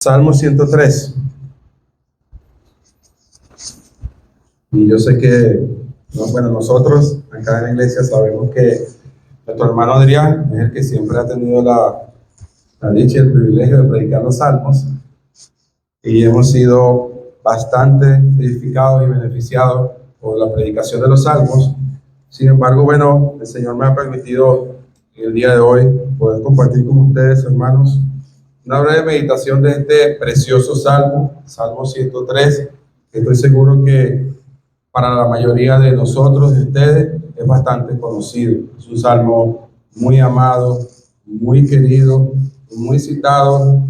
Salmo 103. Y yo sé que, nosotros acá en la iglesia sabemos que nuestro hermano Adrián es el que siempre ha tenido la dicha y el privilegio de predicar los salmos. Y hemos sido bastante edificados y beneficiados por la predicación de los salmos. Sin embargo, el Señor me ha permitido en el día de hoy poder compartir con ustedes, hermanos, una breve meditación de este precioso salmo, Salmo 103, que estoy seguro que para la mayoría de nosotros, de ustedes, es bastante conocido. Es un salmo muy amado, muy querido, muy citado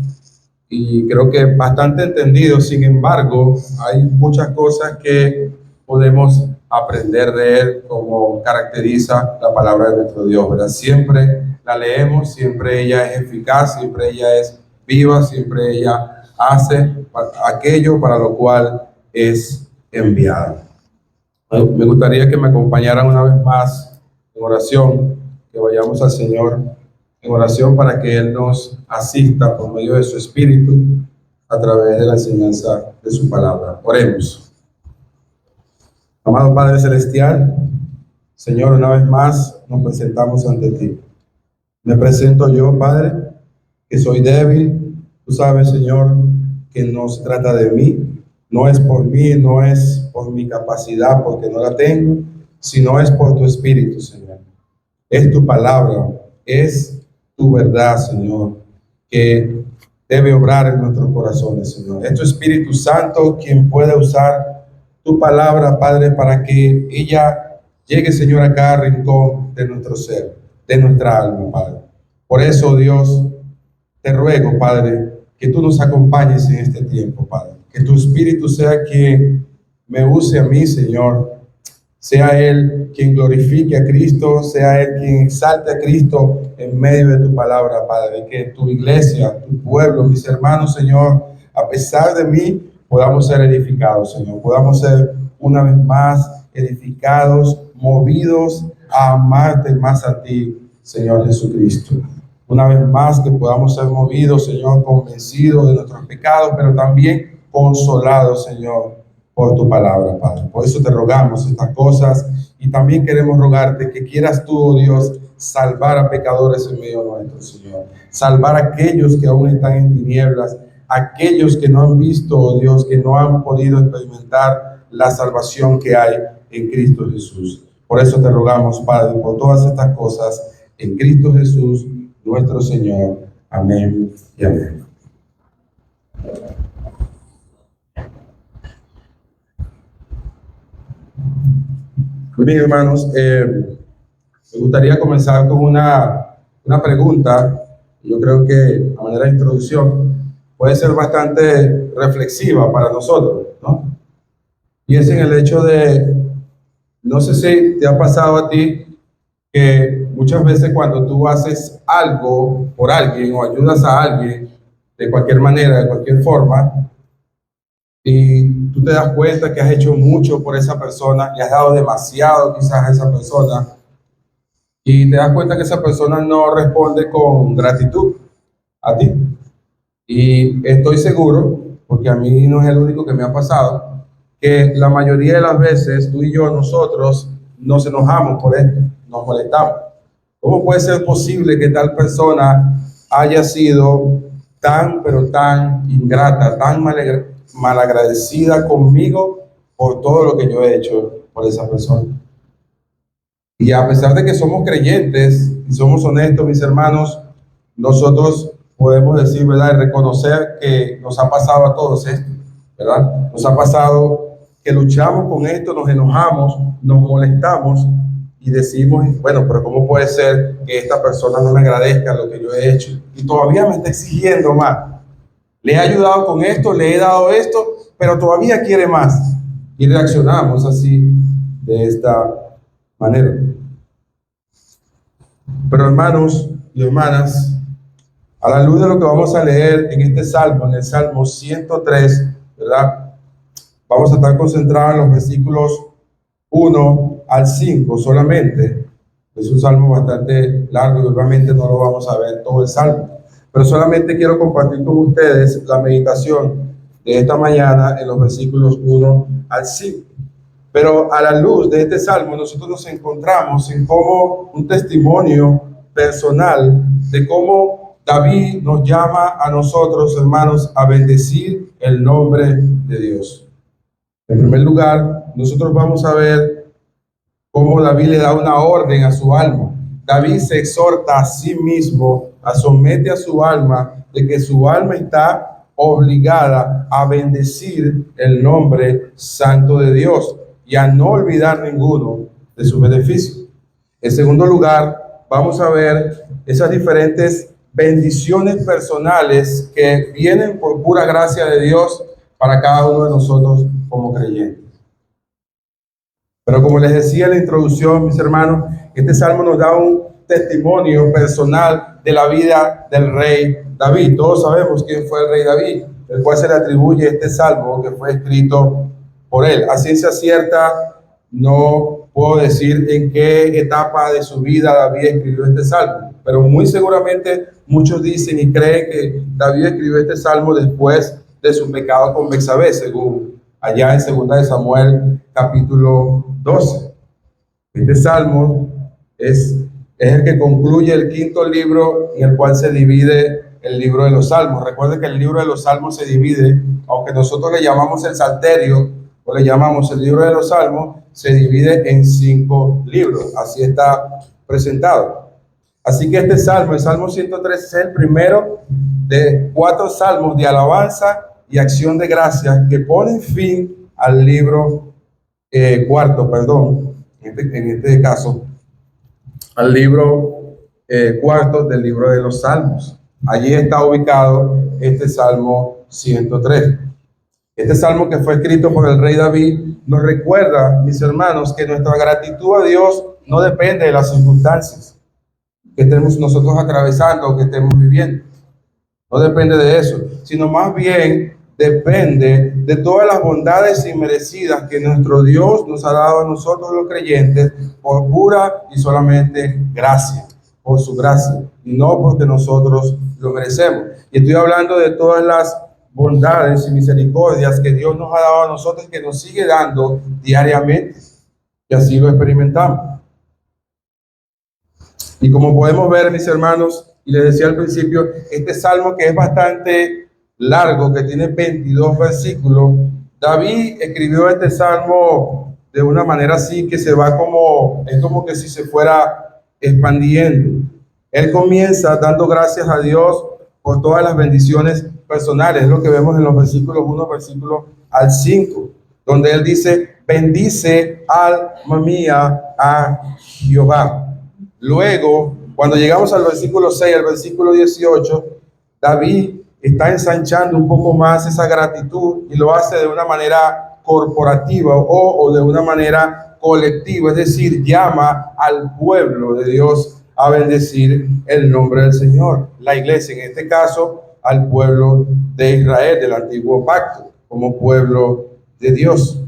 y creo que bastante entendido. Sin embargo, hay muchas cosas que podemos aprender de él, como caracteriza la palabra de nuestro Dios, ¿verdad? Siempre la leemos, siempre ella es eficaz, siempre ella es viva, siempre ella hace aquello para lo cual es enviada. Me gustaría que me acompañaran una vez más en oración, que vayamos al Señor en oración para que Él nos asista por medio de su Espíritu a través de la enseñanza de su palabra. Oremos. Amado Padre Celestial, Señor, una vez más nos presentamos ante ti. Me presento yo, Padre, que soy débil. Tú sabes, Señor, que no se trata de mí, no es por mí, no es por mi capacidad, porque no la tengo, sino es por tu Espíritu, Señor. Es tu palabra, es tu verdad, Señor, que debe obrar en nuestros corazones, Señor. Es tu Espíritu Santo quien puede usar tu palabra, Padre, para que ella llegue, Señor, a cada rincón de nuestro ser, de nuestra alma, Padre. Por eso, Dios, te ruego, Padre, que tú nos acompañes en este tiempo, Padre. Que tu Espíritu sea quien me use a mí, Señor. Sea Él quien glorifique a Cristo, sea Él quien exalte a Cristo en medio de tu palabra, Padre. Que tu iglesia, tu pueblo, mis hermanos, Señor, a pesar de mí, podamos ser edificados, Señor. Podamos ser una vez más edificados, movidos a amarte más a ti, Señor Jesucristo. Una vez más que podamos ser movidos, Señor, convencidos de nuestros pecados, pero también consolados, Señor, por tu palabra, Padre. Por eso te rogamos estas cosas y también queremos rogarte que quieras tú, oh Dios, salvar a pecadores en medio nuestro, Señor. Salvar a aquellos que aún están en tinieblas, aquellos que no han visto, oh Dios, que no han podido experimentar la salvación que hay en Cristo Jesús. Por eso te rogamos, Padre, por todas estas cosas, en Cristo Jesús, nuestro Señor. Amén y amén. Muy bien, hermanos, me gustaría comenzar con una pregunta. Yo creo que a manera de introducción puede ser bastante reflexiva para nosotros, ¿no? Y es en el hecho de, no sé si te ha pasado a ti, que muchas veces cuando tú haces algo por alguien o ayudas a alguien de cualquier manera, de cualquier forma, y tú te das cuenta que has hecho mucho por esa persona, le has dado demasiado quizás a esa persona, y te das cuenta que esa persona no responde con gratitud a ti. Y estoy seguro, porque a mí no es el único que me ha pasado, que la mayoría de las veces tú y yo, nosotros, nos enojamos por esto, nos molestamos. ¿Cómo puede ser posible que tal persona haya sido tan, pero tan ingrata, tan malagradecida conmigo por todo lo que yo he hecho por esa persona? Y a pesar de que somos creyentes y somos honestos, mis hermanos, nosotros podemos decir, ¿verdad?, y reconocer que nos ha pasado a todos esto, ¿verdad? Nos ha pasado que luchamos con esto, nos enojamos, nos molestamos y decimos, bueno, pero ¿cómo puede ser que esta persona no me agradezca lo que yo he hecho? Y todavía me está exigiendo más. Le he ayudado con esto, le he dado esto, pero todavía quiere más. Y reaccionamos así, de esta manera. Pero hermanos y hermanas, a la luz de lo que vamos a leer en este salmo, en el Salmo 103, ¿verdad? Vamos a estar concentrados en los versículos 1 al 5 solamente. Es un salmo bastante largo y obviamente no lo vamos a ver todo el salmo. pero solamente quiero compartir con ustedes la meditación de esta mañana en los versículos 1 al 5. Pero a la luz de este salmo, nosotros nos encontramos en como un testimonio personal de cómo David nos llama a nosotros, hermanos, a bendecir el nombre de Dios. En primer lugar, nosotros vamos a ver cómo David le da una orden a su alma. David se exhorta a sí mismo, somete a su alma, de que su alma está obligada a bendecir el nombre santo de Dios y a no olvidar ninguno de sus beneficios. En segundo lugar, vamos a ver esas diferentes bendiciones personales que vienen por pura gracia de Dios para cada uno de nosotros como creyentes. Pero como les decía en la introducción, mis hermanos, este salmo nos da un testimonio personal de la vida del rey David. Todos sabemos quién fue el rey David, el cual se le atribuye este salmo que fue escrito por él. A ciencia cierta, no puedo decir en qué etapa de su vida David escribió este salmo, pero muy seguramente muchos dicen y creen que David escribió este salmo después de su pecado con Betsabé, según allá en 2 de Samuel, capítulo 12. Este salmo es el que concluye el quinto libro en el cual se divide el libro de los salmos. Recuerden que el libro de los salmos se divide, aunque nosotros le llamamos el Salterio o le llamamos el libro de los salmos, se divide en 5 libros. Así está presentado. Así que este salmo, el Salmo 103, es el primero de 4 salmos de alabanza y acción de gracias que ponen fin al libro cuarto, en este caso, al libro cuarto del libro de los Salmos. Allí está ubicado este Salmo 103. Este salmo, que fue escrito por el rey David, nos recuerda, mis hermanos, que nuestra gratitud a Dios no depende de las circunstancias que estemos nosotros atravesando o que estemos viviendo. No depende de eso, sino más bien depende de todas las bondades inmerecidas que nuestro Dios nos ha dado a nosotros los creyentes por pura y solamente gracia, por su gracia, y no porque nosotros lo merecemos. Y estoy hablando de todas las bondades y misericordias que Dios nos ha dado a nosotros y que nos sigue dando diariamente, y así lo experimentamos. Y como podemos ver, mis hermanos, y les decía al principio, este salmo, que es bastante largo, que tiene 22 versículos, David escribió este salmo de una manera así que se va es como que si se fuera expandiendo. Él comienza dando gracias a Dios por todas las bendiciones personales, es lo que vemos en los versículos 1, versículo al 5, donde él dice: bendice, alma mía, a Jehová. Luego, cuando llegamos al versículo 6, al versículo 18, David está ensanchando un poco más esa gratitud y lo hace de una manera corporativa o de una manera colectiva, es decir, llama al pueblo de Dios a bendecir el nombre del Señor. La iglesia, en este caso, al pueblo de Israel, del antiguo pacto, como pueblo de Dios.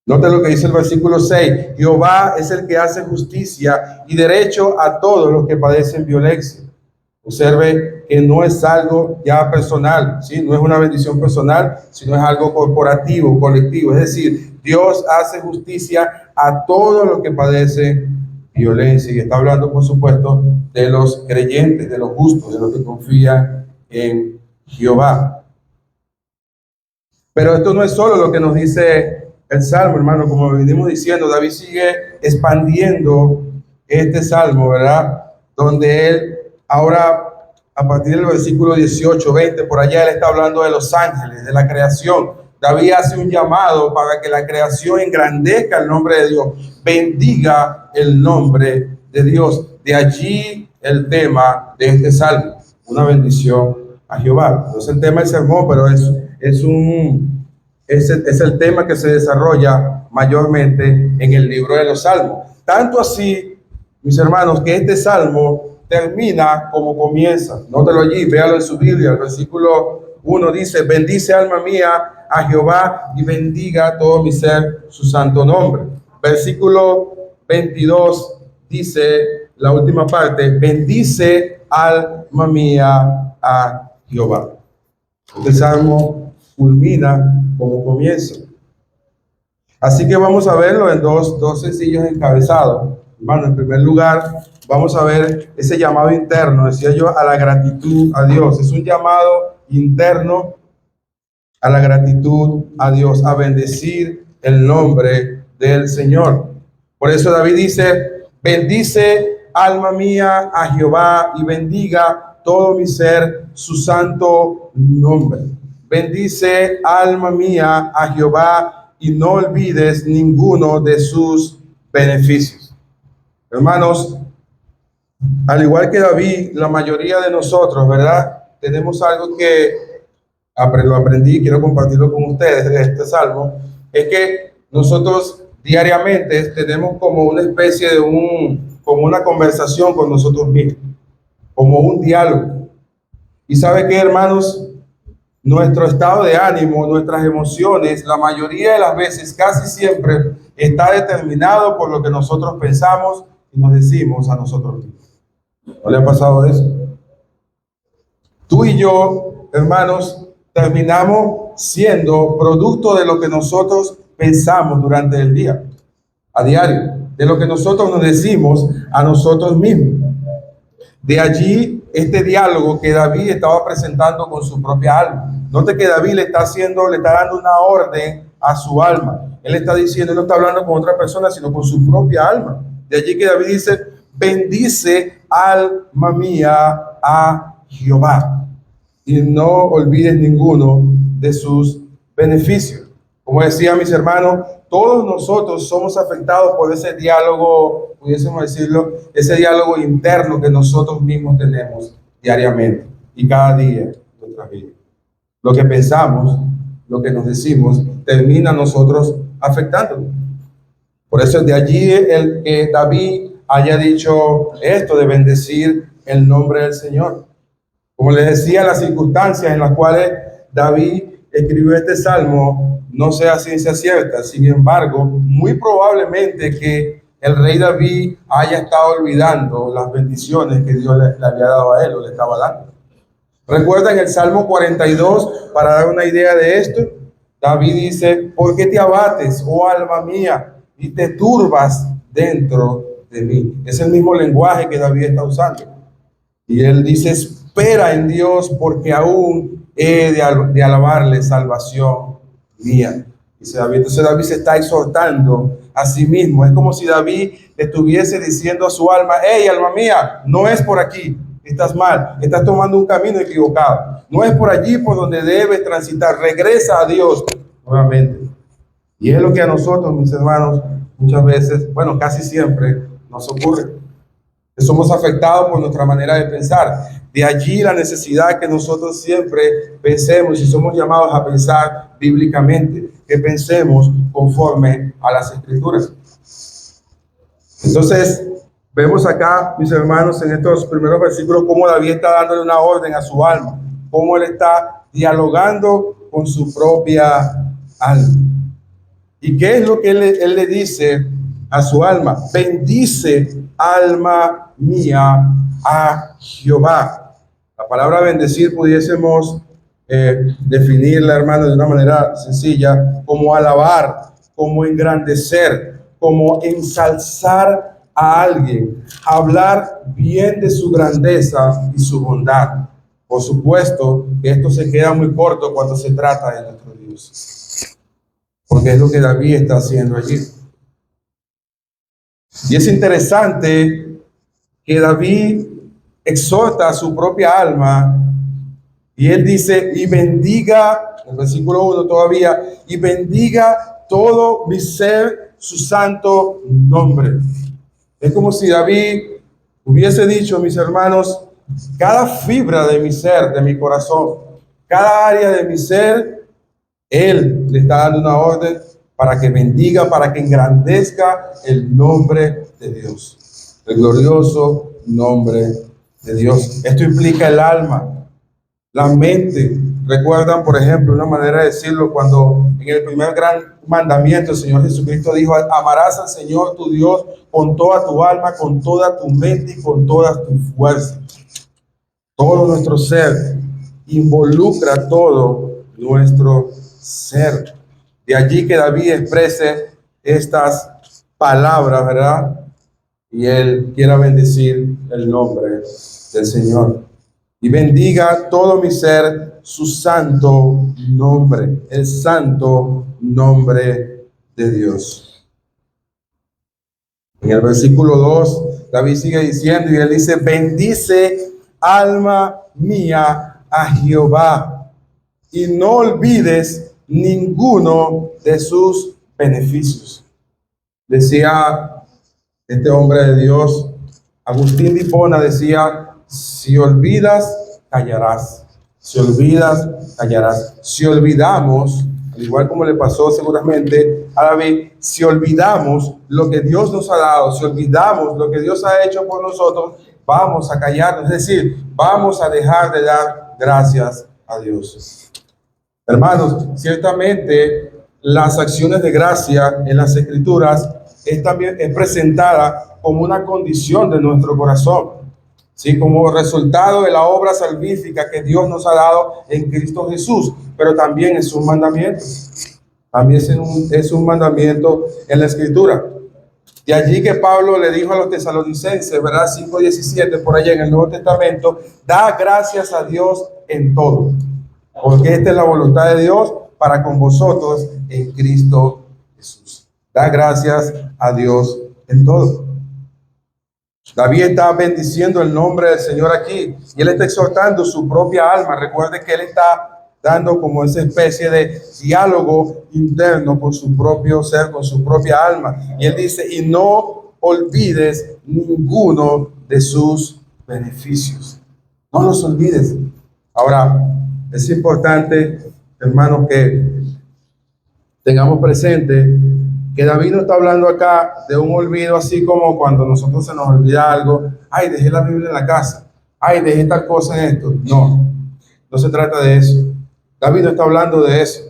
Note lo que dice el versículo 6. Jehová es el que hace justicia y derecho a todos los que padecen violencia. Observe que no es algo ya personal, ¿sí? No es una bendición personal, sino es algo corporativo, colectivo. Es decir, Dios hace justicia a todos los que padecen violencia. Y está hablando, por supuesto, de los creyentes, de los justos, de los que confían en Jehová. Pero esto no es solo lo que nos dice el salmo, hermano. Como venimos diciendo, David sigue expandiendo este salmo, ¿verdad? Donde él ahora, a partir del versículo 18, 20, por allá, él está hablando de los ángeles, de la creación. David hace un llamado para que la creación engrandezca el nombre de Dios, bendiga el nombre de Dios. De allí el tema de este salmo, una bendición a Jehová. No es el tema del sermón, pero es el tema que se desarrolla mayormente en el libro de los Salmos. Tanto así, mis hermanos, que este salmo termina como comienza. Nótelo allí, véalo en su Biblia. El versículo 1 dice: bendice, alma mía, a Jehová, y bendiga todo mi ser su santo nombre. Versículo 22 dice la última parte: bendice alma mía, a Jehová. Este salmo culmina como comienza. Así que vamos a verlo en dos sencillos encabezados. Hermano, en primer lugar, vamos a ver ese llamado interno, decía yo, a la gratitud a Dios. Es un llamado interno a la gratitud a Dios, a bendecir el nombre del Señor. Por eso David dice, bendice alma mía a Jehová y bendiga todo mi ser su santo nombre. Bendice alma mía a Jehová y no olvides ninguno de sus beneficios. Hermanos, al igual que David, la mayoría de nosotros, ¿verdad? Tenemos algo que lo aprendí y quiero compartirlo con ustedes de este salmo, es que nosotros diariamente tenemos como una especie de como una conversación con nosotros mismos, como un diálogo. Y ¿sabe qué, hermanos? Nuestro estado de ánimo, nuestras emociones, la mayoría de las veces, casi siempre, está determinado por lo que nosotros pensamos y nos decimos a nosotros mismos. ¿No le ha pasado eso? Tú y yo, hermanos, terminamos siendo producto de lo que nosotros pensamos durante el día, a diario, de lo que nosotros nos decimos a nosotros mismos. De allí este diálogo que David estaba presentando con su propia alma. Note que David le está dando una orden a su alma. Él está diciendo, no está hablando con otra persona, sino con su propia alma. De allí que David dice, bendice alma mía a Jehová y no olvides ninguno de sus beneficios. Como decía mis hermanos, todos nosotros somos afectados por ese diálogo, pudiésemos decirlo, ese diálogo interno que nosotros mismos tenemos diariamente y cada día de nuestra vida. Lo que pensamos, lo que nos decimos, termina a nosotros afectándonos. Por eso de allí el que David haya dicho esto de bendecir el nombre del Señor. Como les decía, las circunstancias en las cuales David escribió este salmo no sea ciencia cierta. Sin embargo, muy probablemente que el rey David haya estado olvidando las bendiciones que Dios le había dado a él o le estaba dando. ¿Recuerdan el Salmo 42? Para dar una idea de esto, David dice, ¿por qué te abates, oh alma mía, y te turbas dentro de mí? Es el mismo lenguaje que David está usando. Y él dice, espera en Dios, porque aún he de alabarle salvación mía. Dice David. Entonces David se está exhortando a sí mismo. Es como si David le estuviese diciendo a su alma, hey, alma mía, no es por aquí, estás mal, estás tomando un camino equivocado. No es por allí por donde debes transitar, regresa a Dios nuevamente. Y es lo que a nosotros, mis hermanos, muchas veces, bueno, casi siempre nos ocurre. Que somos afectados por nuestra manera de pensar. De allí la necesidad que nosotros siempre pensemos y somos llamados a pensar bíblicamente, que pensemos conforme a las Escrituras. Entonces, vemos acá, mis hermanos, en estos primeros versículos, cómo David está dándole una orden a su alma, cómo él está dialogando con su propia alma. ¿Y qué es lo que él le dice a su alma? Bendice, alma mía, a Jehová. La palabra bendecir pudiésemos definirla, hermano, de una manera sencilla, como alabar, como engrandecer, como ensalzar a alguien, hablar bien de su grandeza y su bondad. Por supuesto que esto se queda muy corto cuando se trata de nuestro Dios, porque es lo que David está haciendo allí. Y es interesante que David exhorta a su propia alma y él dice, y bendiga, en el versículo 1 todavía, y bendiga todo mi ser su santo nombre. Es como si David hubiese dicho, mis hermanos, cada fibra de mi ser, de mi corazón, cada área de mi ser, él le está dando una orden para que bendiga, para que engrandezca el nombre de Dios, el glorioso nombre de Dios. Esto implica el alma, la mente. Recuerdan, por ejemplo, una manera de decirlo cuando en el primer gran mandamiento el Señor Jesucristo dijo, amarás al Señor tu Dios con toda tu alma, con toda tu mente y con todas tus fuerzas. todo nuestro ser, involucra todo nuestro ser. De allí que David exprese estas palabras, ¿verdad? Y él quiera bendecir el nombre del Señor. Y bendiga todo mi ser su santo nombre, el santo nombre de Dios. En el versículo 2, David sigue diciendo, y él dice, bendice alma mía a Jehová, y no olvides ninguno de sus beneficios. Decía este hombre de Dios, Agustín de Hipona, decía, si olvidas, callarás. Si olvidas, callarás. Si olvidamos, al igual como le pasó seguramente a David, si olvidamos lo que Dios nos ha dado, si olvidamos lo que Dios ha hecho por nosotros, vamos a callarnos. Es decir, vamos a dejar de dar gracias a Dios. Hermanos, ciertamente las acciones de gracia en las Escrituras es presentada como una condición de nuestro corazón, ¿sí? Como resultado de la obra salvífica que Dios nos ha dado en Cristo Jesús, pero también es un mandamiento. También es un mandamiento en la Escritura. De allí que Pablo le dijo a los tesalonicenses, ¿verdad? 5:17, por allá en el Nuevo Testamento, da gracias a Dios en todo, porque esta es la voluntad de Dios para con vosotros en Cristo Jesús. Da gracias a Dios en todo. David está bendiciendo el nombre del Señor aquí y él está exhortando su propia alma. Recuerde que él está dando como esa especie de diálogo interno con su propio ser, con su propia alma. Y él dice, y no olvides ninguno de sus beneficios. No los olvides. Ahora, es importante, hermanos, que tengamos presente que David no está hablando acá de un olvido así como cuando nosotros se nos olvida algo. Ay, dejé la Biblia en la casa. Ay, dejé tal cosa en esto. No, no se trata de eso. David no está hablando de eso.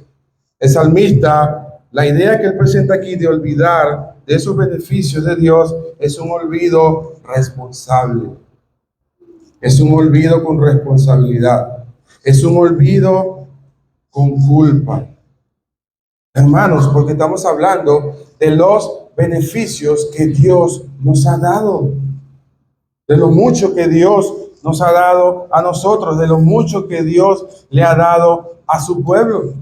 El salmista, la idea que él presenta aquí de olvidar de esos beneficios de Dios es un olvido responsable. Es un olvido con responsabilidad. Es un olvido con culpa. Hermanos, porque estamos hablando de los beneficios que Dios nos ha dado, de lo mucho que Dios nos ha dado a nosotros, de lo mucho que Dios le ha dado a su pueblo.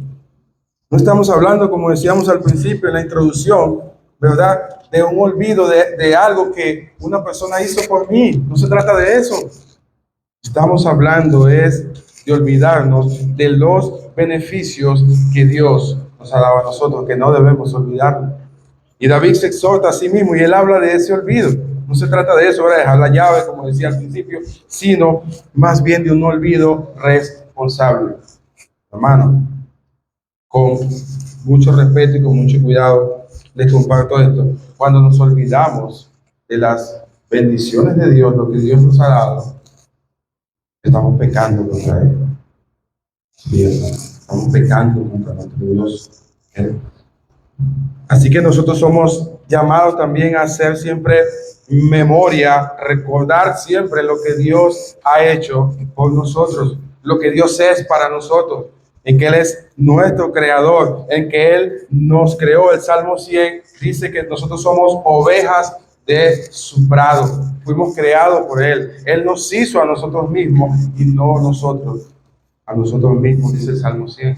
No estamos hablando, como decíamos al principio en la introducción, ¿verdad?, de un olvido de algo que una persona hizo por mí. No se trata de eso. Estamos hablando es de olvidarnos de los beneficios que Dios nos ha dado a nosotros, que no debemos olvidarnos. Y David se exhorta a sí mismo y él habla de ese olvido. No se trata de eso, ahora dejar la llave, como decía al principio, sino más bien de un olvido responsable. Hermano, con mucho respeto y con mucho cuidado les comparto esto. Cuando nos olvidamos de las bendiciones de Dios, lo que Dios nos ha dado, estamos pecando contra Él. Estamos pecando contra nuestro Dios. Así que nosotros somos llamados también a hacer siempre memoria, recordar siempre lo que Dios ha hecho por nosotros, lo que Dios es para nosotros, en que Él es nuestro creador, en que Él nos creó. El Salmo 100 dice que nosotros somos ovejas de su prado, fuimos creados por Él. Él nos hizo a nosotros mismos y no nosotros a nosotros mismos, dice el Salmo 100.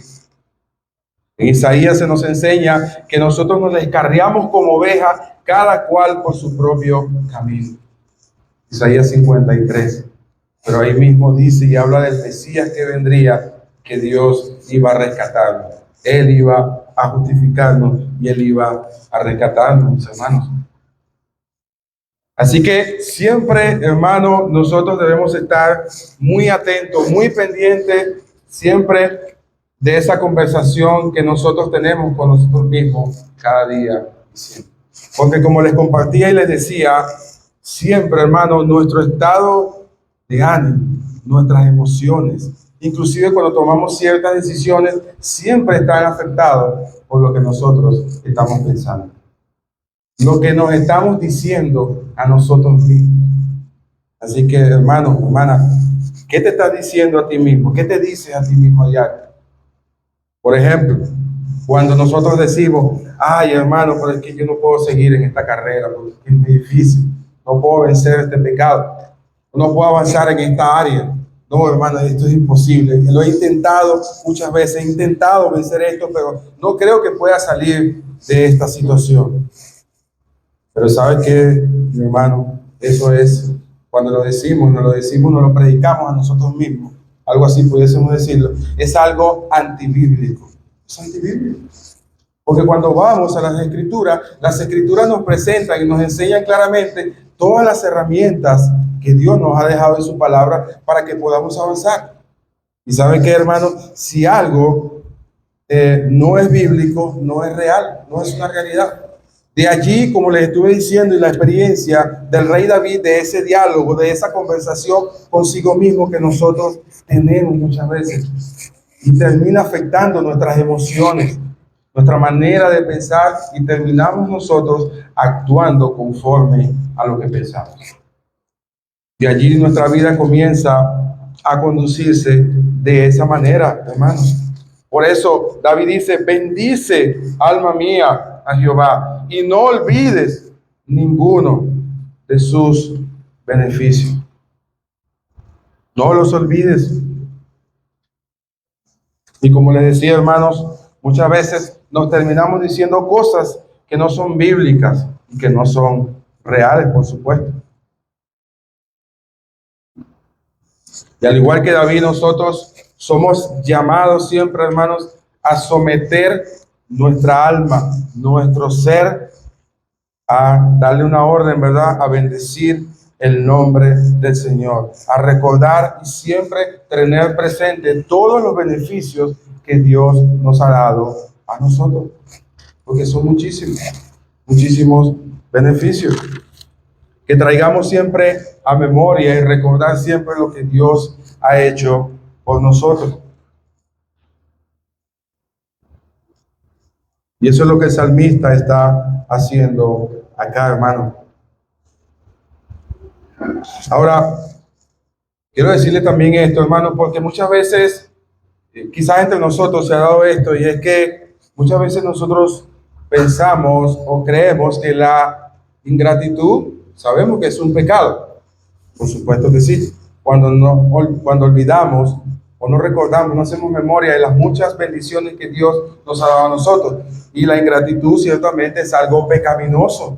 En Isaías se nos enseña que nosotros nos descarriamos como ovejas, cada cual por su propio camino. Isaías 53. Pero ahí mismo dice y habla del Mesías que vendría, que Dios iba a rescatarnos. Él iba a justificarnos y Él iba a rescatarnos, mis hermanos. Así que siempre, hermano, nosotros debemos estar muy atentos, muy pendientes, siempre de esa conversación que nosotros tenemos con nosotros mismos cada día. Porque como les compartía y les decía, siempre, hermano, nuestro estado de ánimo, nuestras emociones, inclusive cuando tomamos ciertas decisiones, siempre están afectados por lo que nosotros estamos pensando. Lo que nos estamos diciendo a nosotros mismos. Así que, hermanos, hermanas, ¿Qué te estás diciendo a ti mismo? ¿Qué te dices a ti mismo a diario? Por ejemplo, cuando nosotros decimos, ay hermano, pero es que yo no puedo seguir en esta carrera porque es muy difícil, no puedo vencer este pecado, no puedo avanzar en esta área. No, hermano, esto es imposible. Lo he intentado muchas veces, he intentado vencer esto, pero no creo que pueda salir de esta situación. Pero ¿sabe qué, mi hermano? Eso es, cuando lo decimos, no lo predicamos a nosotros mismos. Algo así pudiésemos decirlo. Es algo antibíblico. Es antibíblico. Porque cuando vamos a las escrituras nos presentan y nos enseñan claramente todas las herramientas que Dios nos ha dejado en su palabra para que podamos avanzar. Y ¿sabe qué, hermano? Si algo no es bíblico, no es real, no es una realidad. De allí, como les estuve diciendo, y la experiencia del rey David, de ese diálogo, de esa conversación consigo mismo que nosotros tenemos muchas veces, y termina afectando nuestras emociones, nuestra manera de pensar, y terminamos nosotros actuando conforme a lo que pensamos. Y allí nuestra vida comienza a conducirse de esa manera, hermanos. Por eso David dice, bendice, alma mía, a Jehová, y no olvides ninguno de sus beneficios. No los olvides. Y como les decía, hermanos, muchas veces nos terminamos diciendo cosas que no son bíblicas y que no son reales, por supuesto. Y al igual que David, nosotros somos llamados siempre, hermanos, a someter nuestra alma, nuestro ser, a darle una orden, ¿verdad? A bendecir el nombre del Señor, a recordar y siempre tener presente todos los beneficios que Dios nos ha dado a nosotros, porque son muchísimos, muchísimos beneficios. Que traigamos siempre a memoria y recordar siempre lo que Dios ha hecho por nosotros. Y eso es lo que el salmista está haciendo acá, hermano. Ahora, quiero decirle también esto, hermano, porque muchas veces, quizás entre nosotros se ha dado esto, y es que muchas veces nosotros pensamos o creemos que la ingratitud, sabemos que es un pecado. Por supuesto que sí. Cuando olvidamos o no recordamos, no hacemos memoria de las muchas bendiciones que Dios nos ha dado a nosotros. Y la ingratitud ciertamente es algo pecaminoso,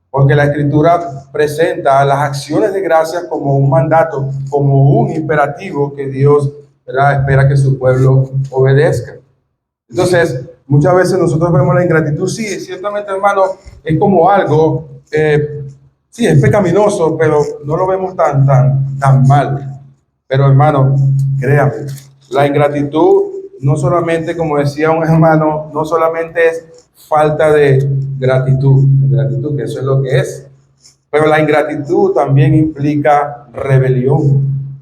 porque la Escritura presenta las acciones de gracia como un mandato, como un imperativo que Dios, ¿verdad?, espera que su pueblo obedezca. Entonces, muchas veces nosotros vemos la ingratitud, sí, ciertamente, hermano, es como algo, sí, es pecaminoso, pero no lo vemos tan mal. Pero, hermano, créame, la ingratitud no solamente, como decía un hermano, no solamente es falta de gratitud, que eso es lo que es, pero la ingratitud también implica rebelión,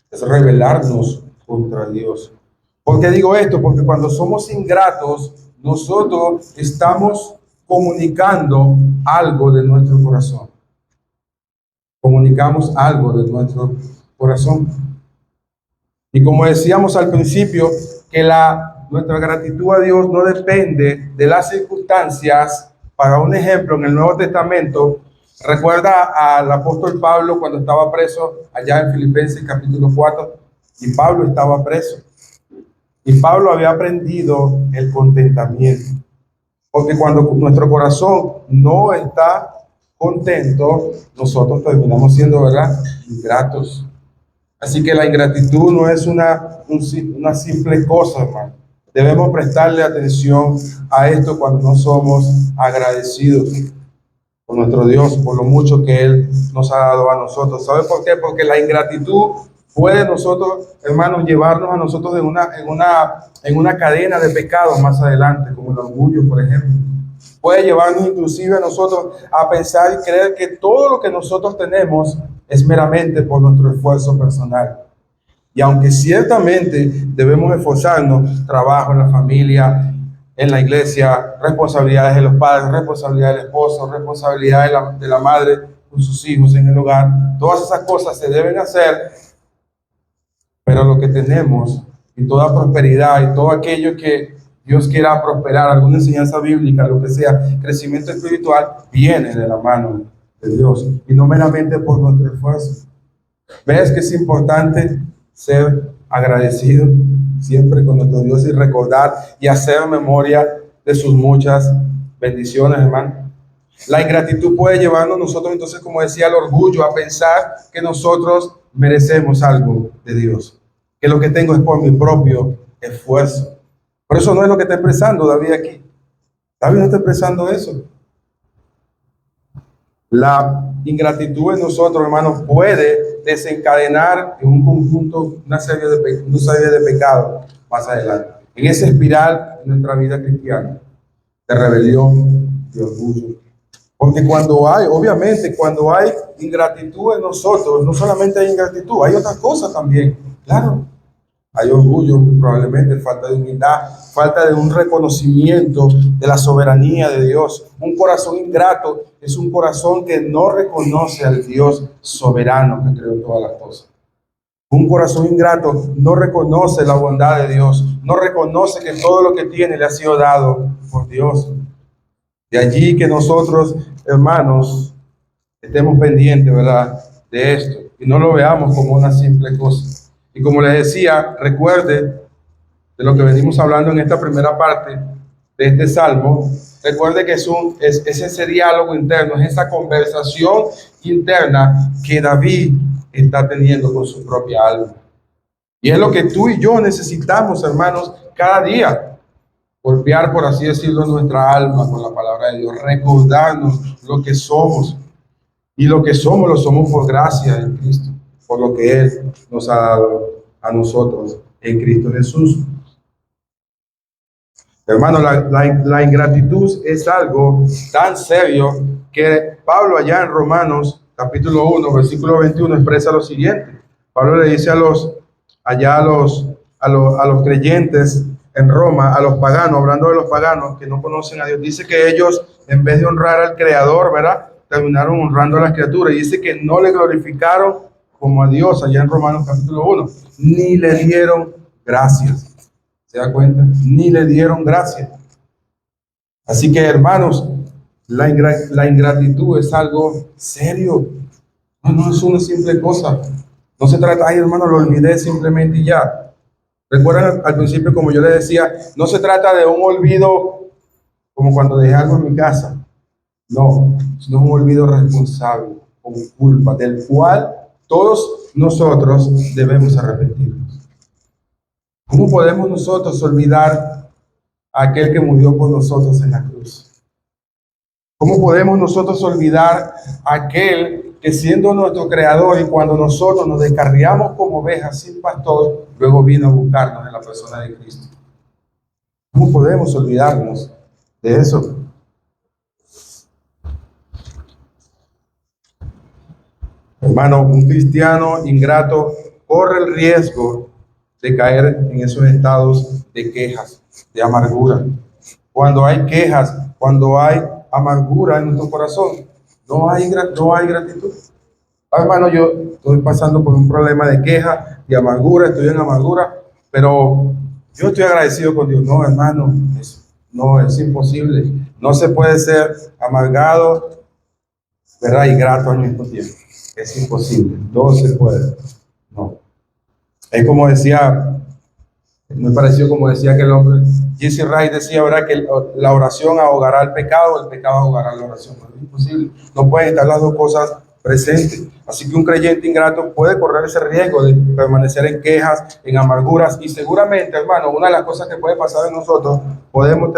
es rebelarnos contra Dios. ¿Por qué digo esto? Porque cuando somos ingratos, nosotros estamos comunicando algo de nuestro corazón. Comunicamos algo de nuestro corazón. Y como decíamos al principio, que nuestra gratitud a Dios no depende de las circunstancias. Para un ejemplo, en el Nuevo Testamento, recuerda al apóstol Pablo cuando estaba preso allá en Filipenses capítulo 4, y Pablo estaba preso. Y Pablo había aprendido el contentamiento. Porque cuando nuestro corazón no está contento, nosotros terminamos siendo, ¿verdad?, ingratos. Así que la ingratitud no es una simple cosa, hermano. Debemos prestarle atención a esto cuando no somos agradecidos por nuestro Dios, por lo mucho que Él nos ha dado a nosotros. ¿Sabe por qué? Porque la ingratitud puede nosotros, hermanos, llevarnos a nosotros en una cadena de pecados más adelante, como el orgullo, por ejemplo. Puede llevarnos inclusive a nosotros a pensar y creer que todo lo que nosotros tenemos es meramente por nuestro esfuerzo personal. Y aunque ciertamente debemos esforzarnos, trabajo en la familia, en la iglesia, responsabilidades de los padres, responsabilidad del esposo, responsabilidad de la madre con sus hijos en el hogar, todas esas cosas se deben hacer, Pero lo que tenemos y toda prosperidad y todo aquello que Dios quiera prosperar, alguna enseñanza bíblica, lo que sea, crecimiento espiritual, viene de la mano de Dios y no meramente por nuestro esfuerzo. ¿Ves que es importante ser agradecido siempre con nuestro Dios y recordar y hacer memoria de sus muchas bendiciones, hermano? La ingratitud puede llevarnos nosotros entonces, como decía, al orgullo, a pensar que nosotros merecemos algo de Dios, que lo que tengo es por mi propio esfuerzo. Por eso no es lo que está expresando David aquí. David no está expresando eso. La ingratitud en nosotros, hermanos, puede desencadenar en un conjunto, una serie de pecados más adelante. En esa espiral de nuestra vida cristiana, de rebelión, de orgullo. Porque cuando hay, obviamente, cuando hay ingratitud en nosotros, no solamente hay ingratitud, hay otras cosas también. Claro, hay orgullo, probablemente, falta de humildad, falta de un reconocimiento de la soberanía de Dios. Un corazón ingrato es un corazón que no reconoce al Dios soberano que creó todas las cosas. Un corazón ingrato no reconoce la bondad de Dios, no reconoce que todo lo que tiene le ha sido dado por Dios. De allí que nosotros, hermanos, estemos pendientes, ¿verdad?, de esto y no lo veamos como una simple cosa. Y como les decía, recuerde de lo que venimos hablando en esta primera parte de este salmo. Recuerde que es ese diálogo interno, es esa conversación interna que David está teniendo con su propia alma. Y es lo que tú y yo necesitamos, hermanos, cada día. Golpear, por así decirlo, nuestra alma con la palabra de Dios, recordarnos lo que somos. Y lo que somos, lo somos por gracia en Cristo, por lo que Él nos ha dado a nosotros en Cristo Jesús. Hermano, la ingratitud es algo tan serio que Pablo allá en Romanos capítulo 1, versículo 21 expresa lo siguiente. Pablo le dice a los creyentes en Roma, a los paganos, hablando de los paganos que no conocen a Dios, dice que ellos, en vez de honrar al Creador, ¿verdad?, terminaron honrando a las criaturas. Y dice que no le glorificaron como a Dios, allá en Romanos capítulo 1, ni le dieron gracias. ¿Se da cuenta? Ni le dieron gracias. Así que, hermanos, la ingratitud es algo serio. No es una simple cosa. No se trata, ay, hermano, lo olvidé simplemente y ya. Recuerdan al principio, como yo les decía, no se trata de un olvido como cuando dejé algo en mi casa. No, sino un olvido responsable, con culpa, del cual todos nosotros debemos arrepentirnos. ¿Cómo podemos nosotros olvidar a aquel que murió por nosotros en la cruz? ¿Cómo podemos nosotros olvidar a aquel que, siendo nuestro creador, y cuando nosotros nos descarriamos como ovejas sin pastor, luego vino a buscarnos en la persona de Cristo? ¿Cómo podemos olvidarnos de eso? Hermano, un cristiano ingrato corre el riesgo de caer en esos estados de quejas, de amargura. Cuando hay quejas, cuando hay amargura en nuestro corazón, no hay gratitud. Hermano, yo estoy pasando por un problema de queja, de amargura, estoy en amargura, pero yo estoy agradecido con Dios. No, hermano, es imposible. No se puede ser amargado, ¿verdad?, y grato al mismo tiempo. Es imposible, no se puede. No. Es como decía, muy parecido como decía aquel hombre, Jesse Wright decía, ¿verdad?, que la oración ahogará el pecado ahogará la oración. No es imposible. No pueden estar las dos cosas presentes. Así que un creyente ingrato puede correr ese riesgo de permanecer en quejas, en amarguras, y seguramente, hermano, una de las cosas que puede pasar en nosotros, podemos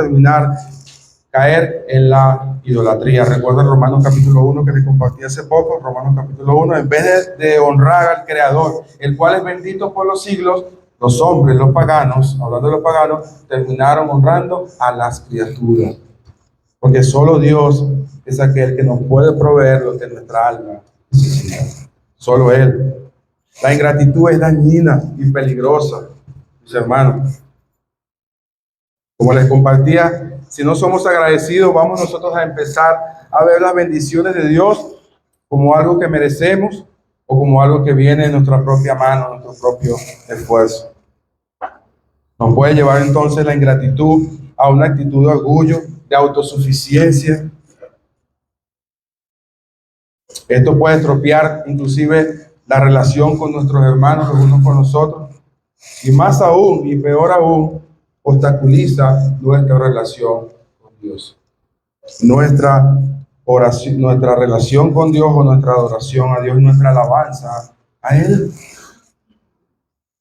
caer en la idolatría. Recuerden Romanos capítulo 1 que les compartí hace poco. Romanos capítulo 1, en vez de honrar al Creador, el cual es bendito por los siglos, los hombres, los paganos, hablando de los paganos, terminaron honrando a las criaturas. Porque solo Dios es aquel que nos puede proveer lo que nuestra alma necesita. Solo Él. La ingratitud es dañina y peligrosa, mis hermanos. Como les compartía, si no somos agradecidos, vamos nosotros a empezar a ver las bendiciones de Dios como algo que merecemos, o como algo que viene de nuestra propia mano, nuestro propio esfuerzo. Nos puede llevar entonces la ingratitud a una actitud de orgullo, de autosuficiencia. Esto puede estropear inclusive la relación con nuestros hermanos, los unos con los otros, y más aún, y peor aún, obstaculiza nuestra relación con Dios. Nuestra oración, nuestra relación con Dios o nuestra adoración a Dios, nuestra alabanza a Él.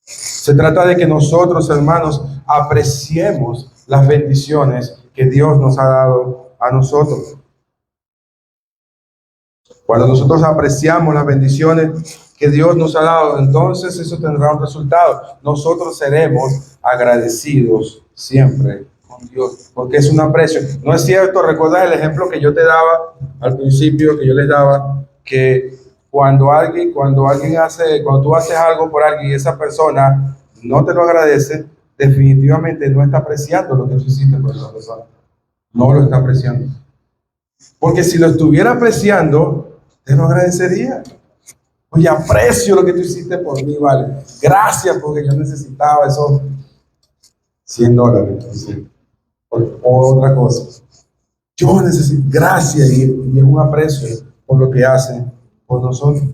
Se trata de que nosotros, hermanos, apreciemos las bendiciones que Dios nos ha dado a nosotros. Cuando nosotros apreciamos las bendiciones que Dios nos ha dado, entonces eso tendrá un resultado. Nosotros seremos agradecidos siempre con Dios, porque es un aprecio. ¿No es cierto? ¿Recuerdas el ejemplo que yo te daba al principio, que yo les daba, que cuando tú haces algo por alguien y esa persona no te lo agradece, definitivamente no está apreciando lo que tú hiciste por esa persona? No lo está apreciando. Porque si lo estuviera apreciando, te lo agradecería. Oye, aprecio lo que tú hiciste por mí, vale. Gracias, porque yo necesitaba esos $100. O otra cosa. Yo necesito, gracias, y es un aprecio por lo que hacen por nosotros.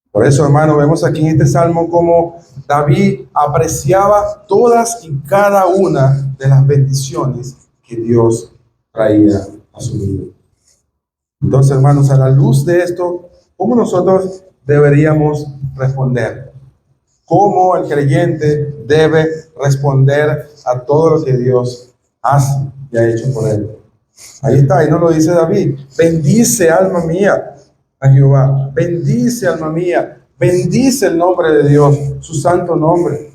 Por eso, hermano, vemos aquí en este salmo cómo David apreciaba todas y cada una de las bendiciones que Dios traía a su vida. Entonces, hermanos, a la luz de esto, ¿cómo nosotros deberíamos responder? ¿Cómo el creyente debe responder a todo lo que Dios hace y ha hecho por él? Ahí está, ahí nos lo dice David. Bendice, alma mía, a Jehová. Bendice, alma mía. Bendice el nombre de Dios, su santo nombre.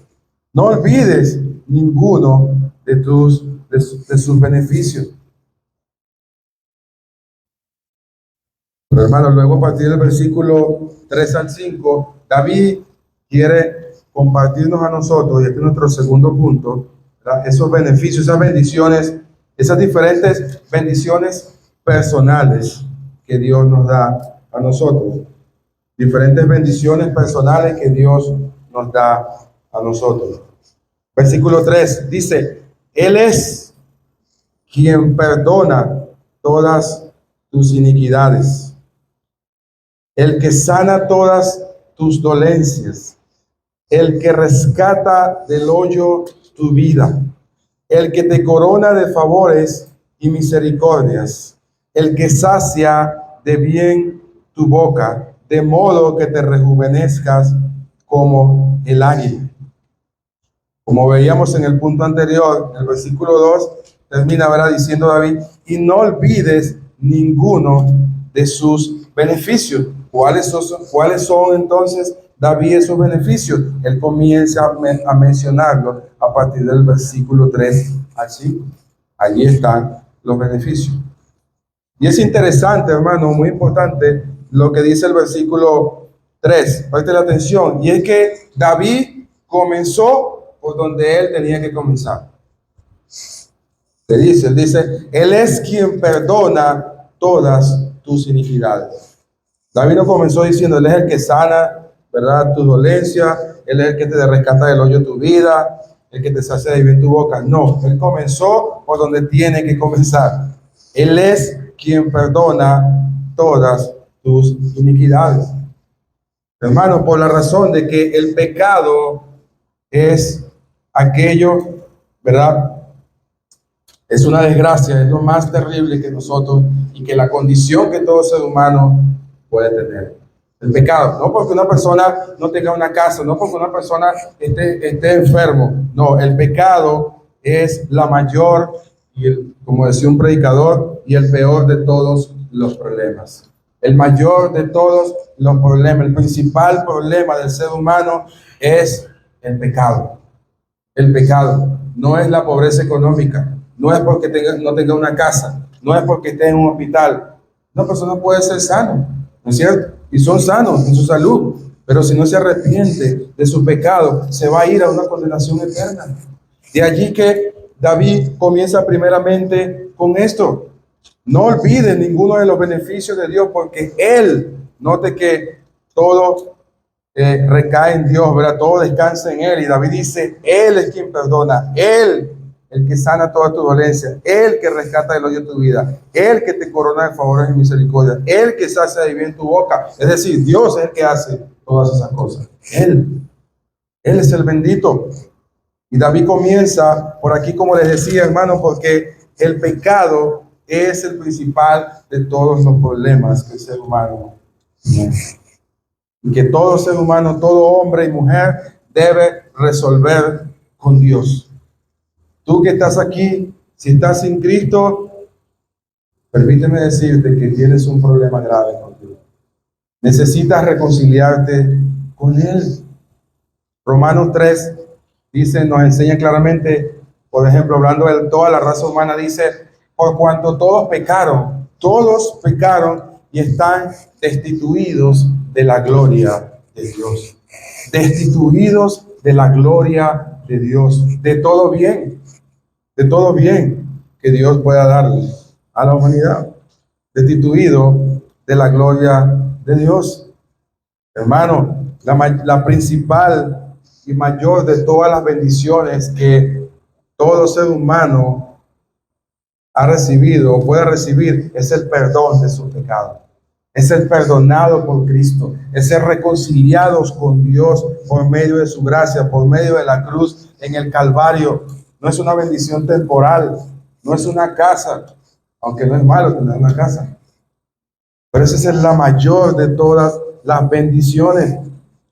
No olvides ninguno de sus beneficios. Pero hermano, luego a partir del versículo 3 al 5, David quiere compartirnos a nosotros, y este es nuestro segundo punto, ¿verdad? Esos beneficios, esas bendiciones, esas diferentes bendiciones personales que Dios nos da a nosotros. Diferentes bendiciones personales que Dios nos da a nosotros. Versículo 3 dice, Él es quien perdona todas tus iniquidades, el que sana todas tus dolencias, el que rescata del hoyo tu vida, el que te corona de favores y misericordias, el que sacia de bien tu boca, de modo que te rejuvenezcas como el águila. Como veíamos en el punto anterior, el versículo 2 termina, ¿verdad?, diciendo David, y no olvides ninguno de sus beneficios. ¿Cuáles son entonces, David, esos beneficios? Él comienza a mencionarlos a partir del versículo 3 al 5. Allí están los beneficios. Y es interesante, hermano, muy importante lo que dice el versículo 3. Preste la atención. Y es que David comenzó por donde él tenía que comenzar. Él dice, Él es quien perdona todas tus iniquidades. David no comenzó diciendo, Él es el que sana, ¿verdad?, tu dolencia, Él es el que te rescata del hoyo de tu vida, el que te sacia de bien tu boca. No, Él comenzó por donde tiene que comenzar. Él es quien perdona todas tus iniquidades. Hermano, por la razón de que el pecado es aquello, ¿verdad? Es una desgracia, es lo más terrible que nosotros y que la condición que todo ser humano puede tener. El pecado, no porque una persona no tenga una casa, no porque una persona esté enfermo. No, el pecado es la mayor, como decía un predicador, y el peor de todos los problemas. El mayor de todos los problemas, el principal problema del ser humano es el pecado. El pecado no es la pobreza económica, no es porque no tenga una casa, no es porque esté en un hospital. Una persona puede ser sano, ¿no es cierto? Y son sanos en su salud, pero si no se arrepiente de su pecado, se va a ir a una condenación eterna. De allí que David comienza primeramente con esto. No olviden ninguno de los beneficios de Dios, porque Él, note que todo recae en Dios, ¿verdad? Todo descansa en Él. Y David dice, Él es quien perdona, Él el que sana toda tu dolencia, Él que rescata del hoyo de tu vida, Él que te corona de favores y misericordia, Él que sacia de bien tu boca. Es decir, Dios es el que hace todas esas cosas. Él es el bendito. Y David comienza por aquí, como les decía, hermano, porque el pecado es el principal de todos los problemas que el ser humano tiene. Y que todo ser humano, todo hombre y mujer debe resolver con Dios. Tú que estás aquí, si estás sin Cristo, permíteme decirte que tienes un problema grave contigo. Necesitas reconciliarte con Él. Romanos 3 dice, nos enseña claramente, por ejemplo, hablando de toda la raza humana, dice, por cuanto todos pecaron y están destituidos de la gloria de Dios. Destituidos de la gloria de Dios, de todo bien que Dios pueda darle a la humanidad, destituido de la gloria de Dios. Hermano, la principal y mayor de todas las bendiciones que todo ser humano ha recibido o puede recibir es el perdón de sus pecados. Es ser perdonado por Cristo, es ser reconciliados con Dios por medio de su gracia, por medio de la cruz en el Calvario. No es una bendición temporal, no es una casa, aunque no es malo tener una casa. Pero esa es la mayor de todas las bendiciones.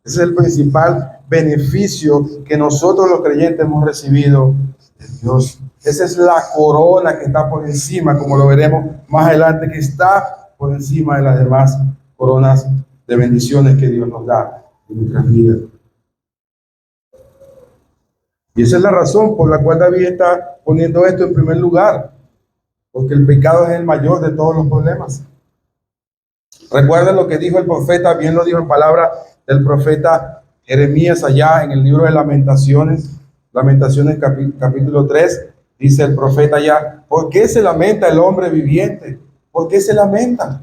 Ese es el principal beneficio que nosotros los creyentes hemos recibido de Dios. Esa es la corona que está por encima, como lo veremos más adelante, que está por encima de las demás coronas de bendiciones que Dios nos da en nuestras vidas. Y esa es la razón por la cual David está poniendo esto en primer lugar, porque el pecado es el mayor de todos los problemas. Recuerden lo que dijo el profeta, bien lo dijo en palabra del profeta Jeremías allá en el libro de Lamentaciones, capítulo 3, dice el profeta allá, ¿por qué se lamenta el hombre viviente? ¿Por qué se lamenta?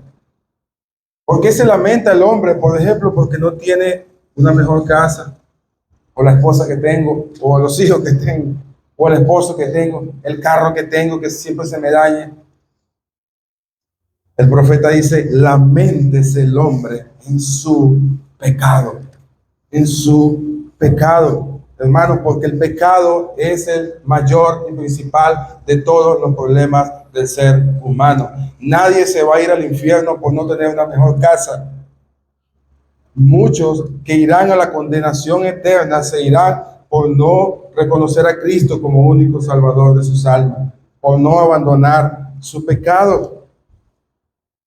¿Por qué se lamenta el hombre? Por ejemplo, porque no tiene una mejor casa, o la esposa que tengo, o los hijos que tengo, o el esposo que tengo, el carro que tengo que siempre se me dañe. El profeta dice, laméntese el hombre en su pecado, en su pecado, hermano, porque el pecado es el mayor y principal de todos los problemas del ser humano. Nadie se va a ir al infierno por no tener una mejor casa. Muchos que irán a la condenación eterna se irán por no reconocer a Cristo como único Salvador de sus almas, por no abandonar su pecado.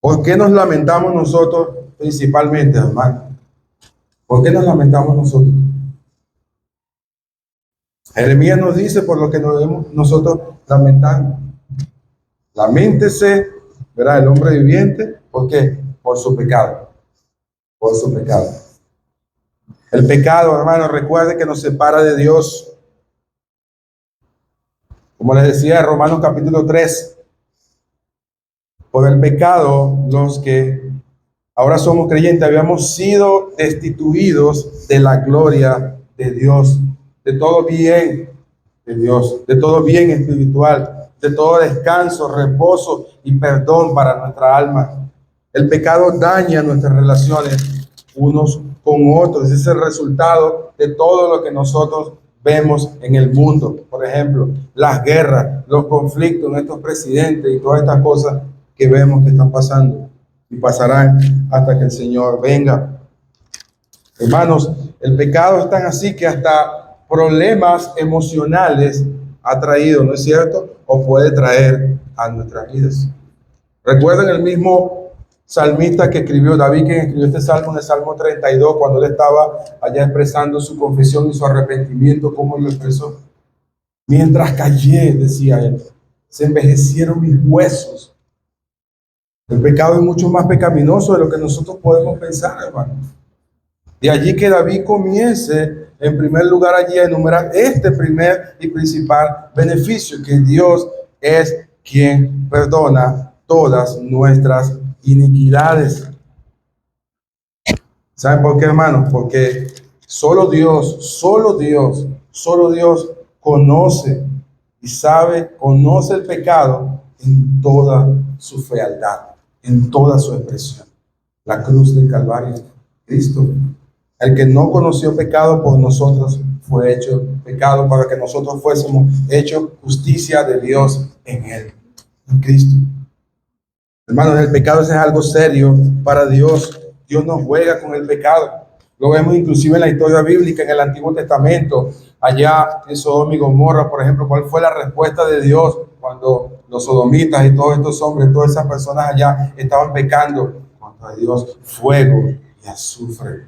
¿Por qué nos lamentamos nosotros principalmente, hermano? ¿Por qué nos lamentamos nosotros? Jeremías nos dice por lo que nos debemos nosotros lamentando. Laméntese, ¿verdad? El hombre viviente, ¿por qué? Por su pecado. Por su pecado. El pecado, hermano, recuerde que nos separa de Dios. Como les decía en Romanos capítulo 3, por el pecado, los que ahora somos creyentes, habíamos sido destituidos de la gloria de Dios, de todo bien de Dios, de todo bien espiritual, de todo descanso, reposo y perdón para nuestra alma. El pecado daña nuestras relaciones unos con otros. Ese es el resultado de todo lo que nosotros vemos en el mundo. Por ejemplo, las guerras, los conflictos, nuestros presidentes y todas estas cosas que vemos que están pasando y pasarán hasta que el Señor venga. Hermanos, el pecado es tan así que hasta problemas emocionales ha traído, ¿no es cierto? O puede traer a nuestras vidas. Recuerden el mismo salmista que escribió, David, que escribió este salmo en el Salmo 32, cuando él estaba allá expresando su confesión y su arrepentimiento, ¿cómo lo expresó? Mientras callé, decía él, se envejecieron mis huesos. El pecado es mucho más pecaminoso de lo que nosotros podemos pensar, hermano. De allí que David comience, en primer lugar, allí a enumerar este primer y principal beneficio, que Dios es quien perdona todas nuestras iniquidades. ¿Saben por qué, hermanos? Porque solo Dios conoce y conoce el pecado en toda su fealdad, en toda su expresión. La cruz del Calvario, Cristo, el que no conoció pecado por nosotros, fue hecho pecado para que nosotros fuésemos hechos justicia de Dios en él, en Cristo. Hermanos, el pecado es algo serio para Dios. Dios no juega con el pecado. Lo vemos inclusive en la historia bíblica, en el Antiguo Testamento, allá en Sodoma y Gomorra, por ejemplo. ¿Cuál fue la respuesta de Dios cuando los sodomitas y todos estos hombres, todas esas personas allá estaban pecando? Contra Dios, fuego y azufre.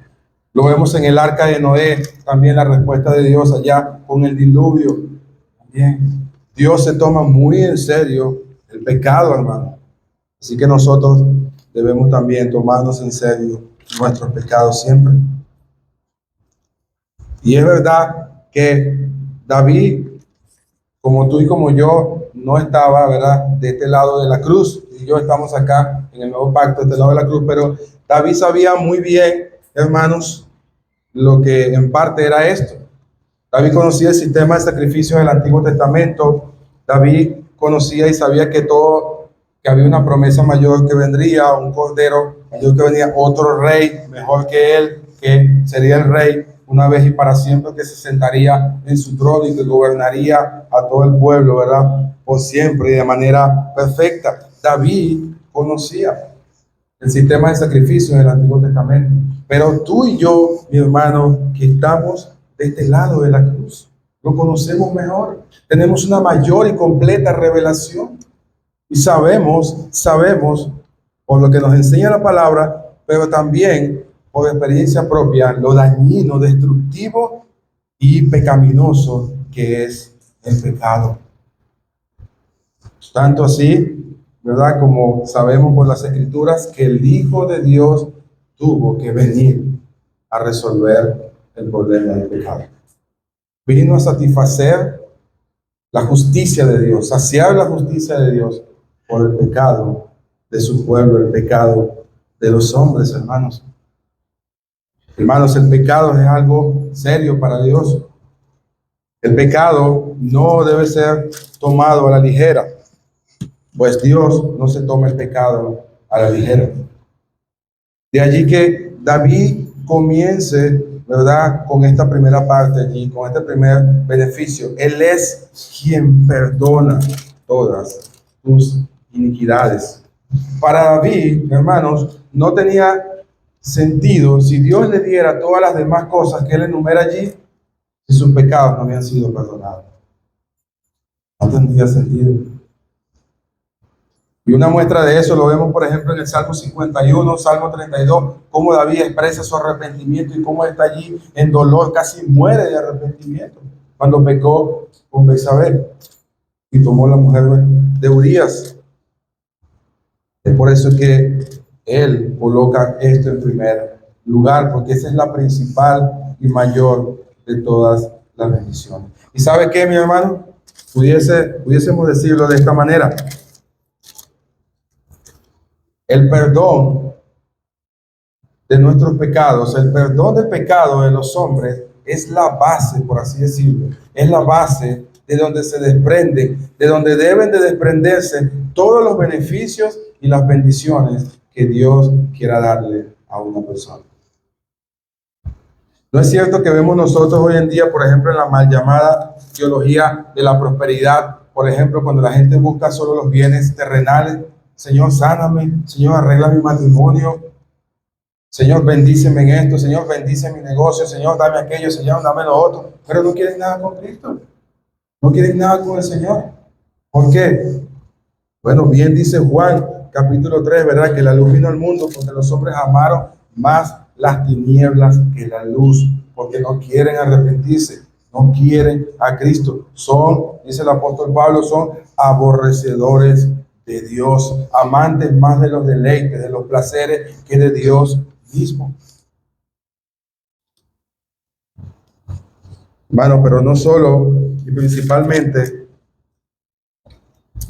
Lo vemos en el arca de Noé, también la respuesta de Dios allá con el diluvio. También Dios se toma muy en serio el pecado, hermano. Así que nosotros debemos también tomarnos en serio nuestros pecados siempre. Y es verdad que David, como tú y como yo, no estaba, ¿verdad?, de este lado de la cruz. Y yo estamos acá en el nuevo pacto, de este lado de la cruz. Pero David sabía muy bien, hermanos, lo que en parte era esto. David conocía el sistema de sacrificios del Antiguo Testamento. David conocía y sabía que había una promesa mayor que vendría, un cordero mayor que venía, otro rey mejor que él, que sería el rey una vez y para siempre, que se sentaría en su trono y que gobernaría a todo el pueblo, ¿verdad?, por siempre y de manera perfecta. David conocía el sistema de sacrificios del Antiguo Testamento. Pero tú y yo, mi hermano, que estamos de este lado de la cruz, lo conocemos mejor. Tenemos una mayor y completa revelación. Y sabemos por lo que nos enseña la palabra, pero también por experiencia propia, lo dañino, destructivo y pecaminoso que es el pecado. Tanto así, ¿verdad?, como sabemos por las Escrituras, que el Hijo de Dios tuvo que venir a resolver el problema del pecado. Vino a satisfacer la justicia de Dios, saciar la justicia de Dios por el pecado de su pueblo, el pecado de los hombres, hermanos. Hermanos, el pecado es algo serio para Dios. El pecado no debe ser tomado a la ligera, pues Dios no se toma el pecado a la ligera. De allí que David comience, ¿verdad?, con esta primera parte allí, con este primer beneficio. Él es quien perdona todas tus iniquidades. Para David, hermanos, no tenía sentido si Dios le diera todas las demás cosas que él enumera allí, si sus pecados no habían sido perdonados. No tendría sentido. Y una muestra de eso lo vemos, por ejemplo, en el Salmo 51, Salmo 32, cómo David expresa su arrepentimiento y cómo está allí en dolor, casi muere de arrepentimiento cuando pecó con Betsabé y tomó la mujer de Urías. Es por eso que él coloca esto en primer lugar, porque esa es la principal y mayor de todas las bendiciones. ¿Y sabe qué, mi hermano? Pudiésemos decirlo de esta manera. El perdón de nuestros pecados, el perdón del pecado de los hombres es la base, por así decirlo, es la base de donde se desprenden, de donde deben de desprenderse todos los beneficios y las bendiciones que Dios quiera darle a una persona. No es cierto que vemos nosotros hoy en día, por ejemplo, en la mal llamada teología de la prosperidad, por ejemplo, cuando la gente busca solo los bienes terrenales. Señor, sáname, Señor, arregla mi matrimonio, Señor, bendíceme en esto, Señor, bendice mi negocio, Señor, dame aquello, Señor, dame lo otro, pero no quieren nada con Cristo, no quieren nada con el Señor. ¿Por qué? Bueno, bien dice Juan, capítulo 3, ¿verdad?, que la luz vino al mundo porque los hombres amaron más las tinieblas que la luz, porque no quieren arrepentirse, no quieren a Cristo. Son, dice el apóstol Pablo, son aborrecedores de Dios, amantes más de los deleites, de los placeres, que de Dios mismo. Bueno, pero no solo y principalmente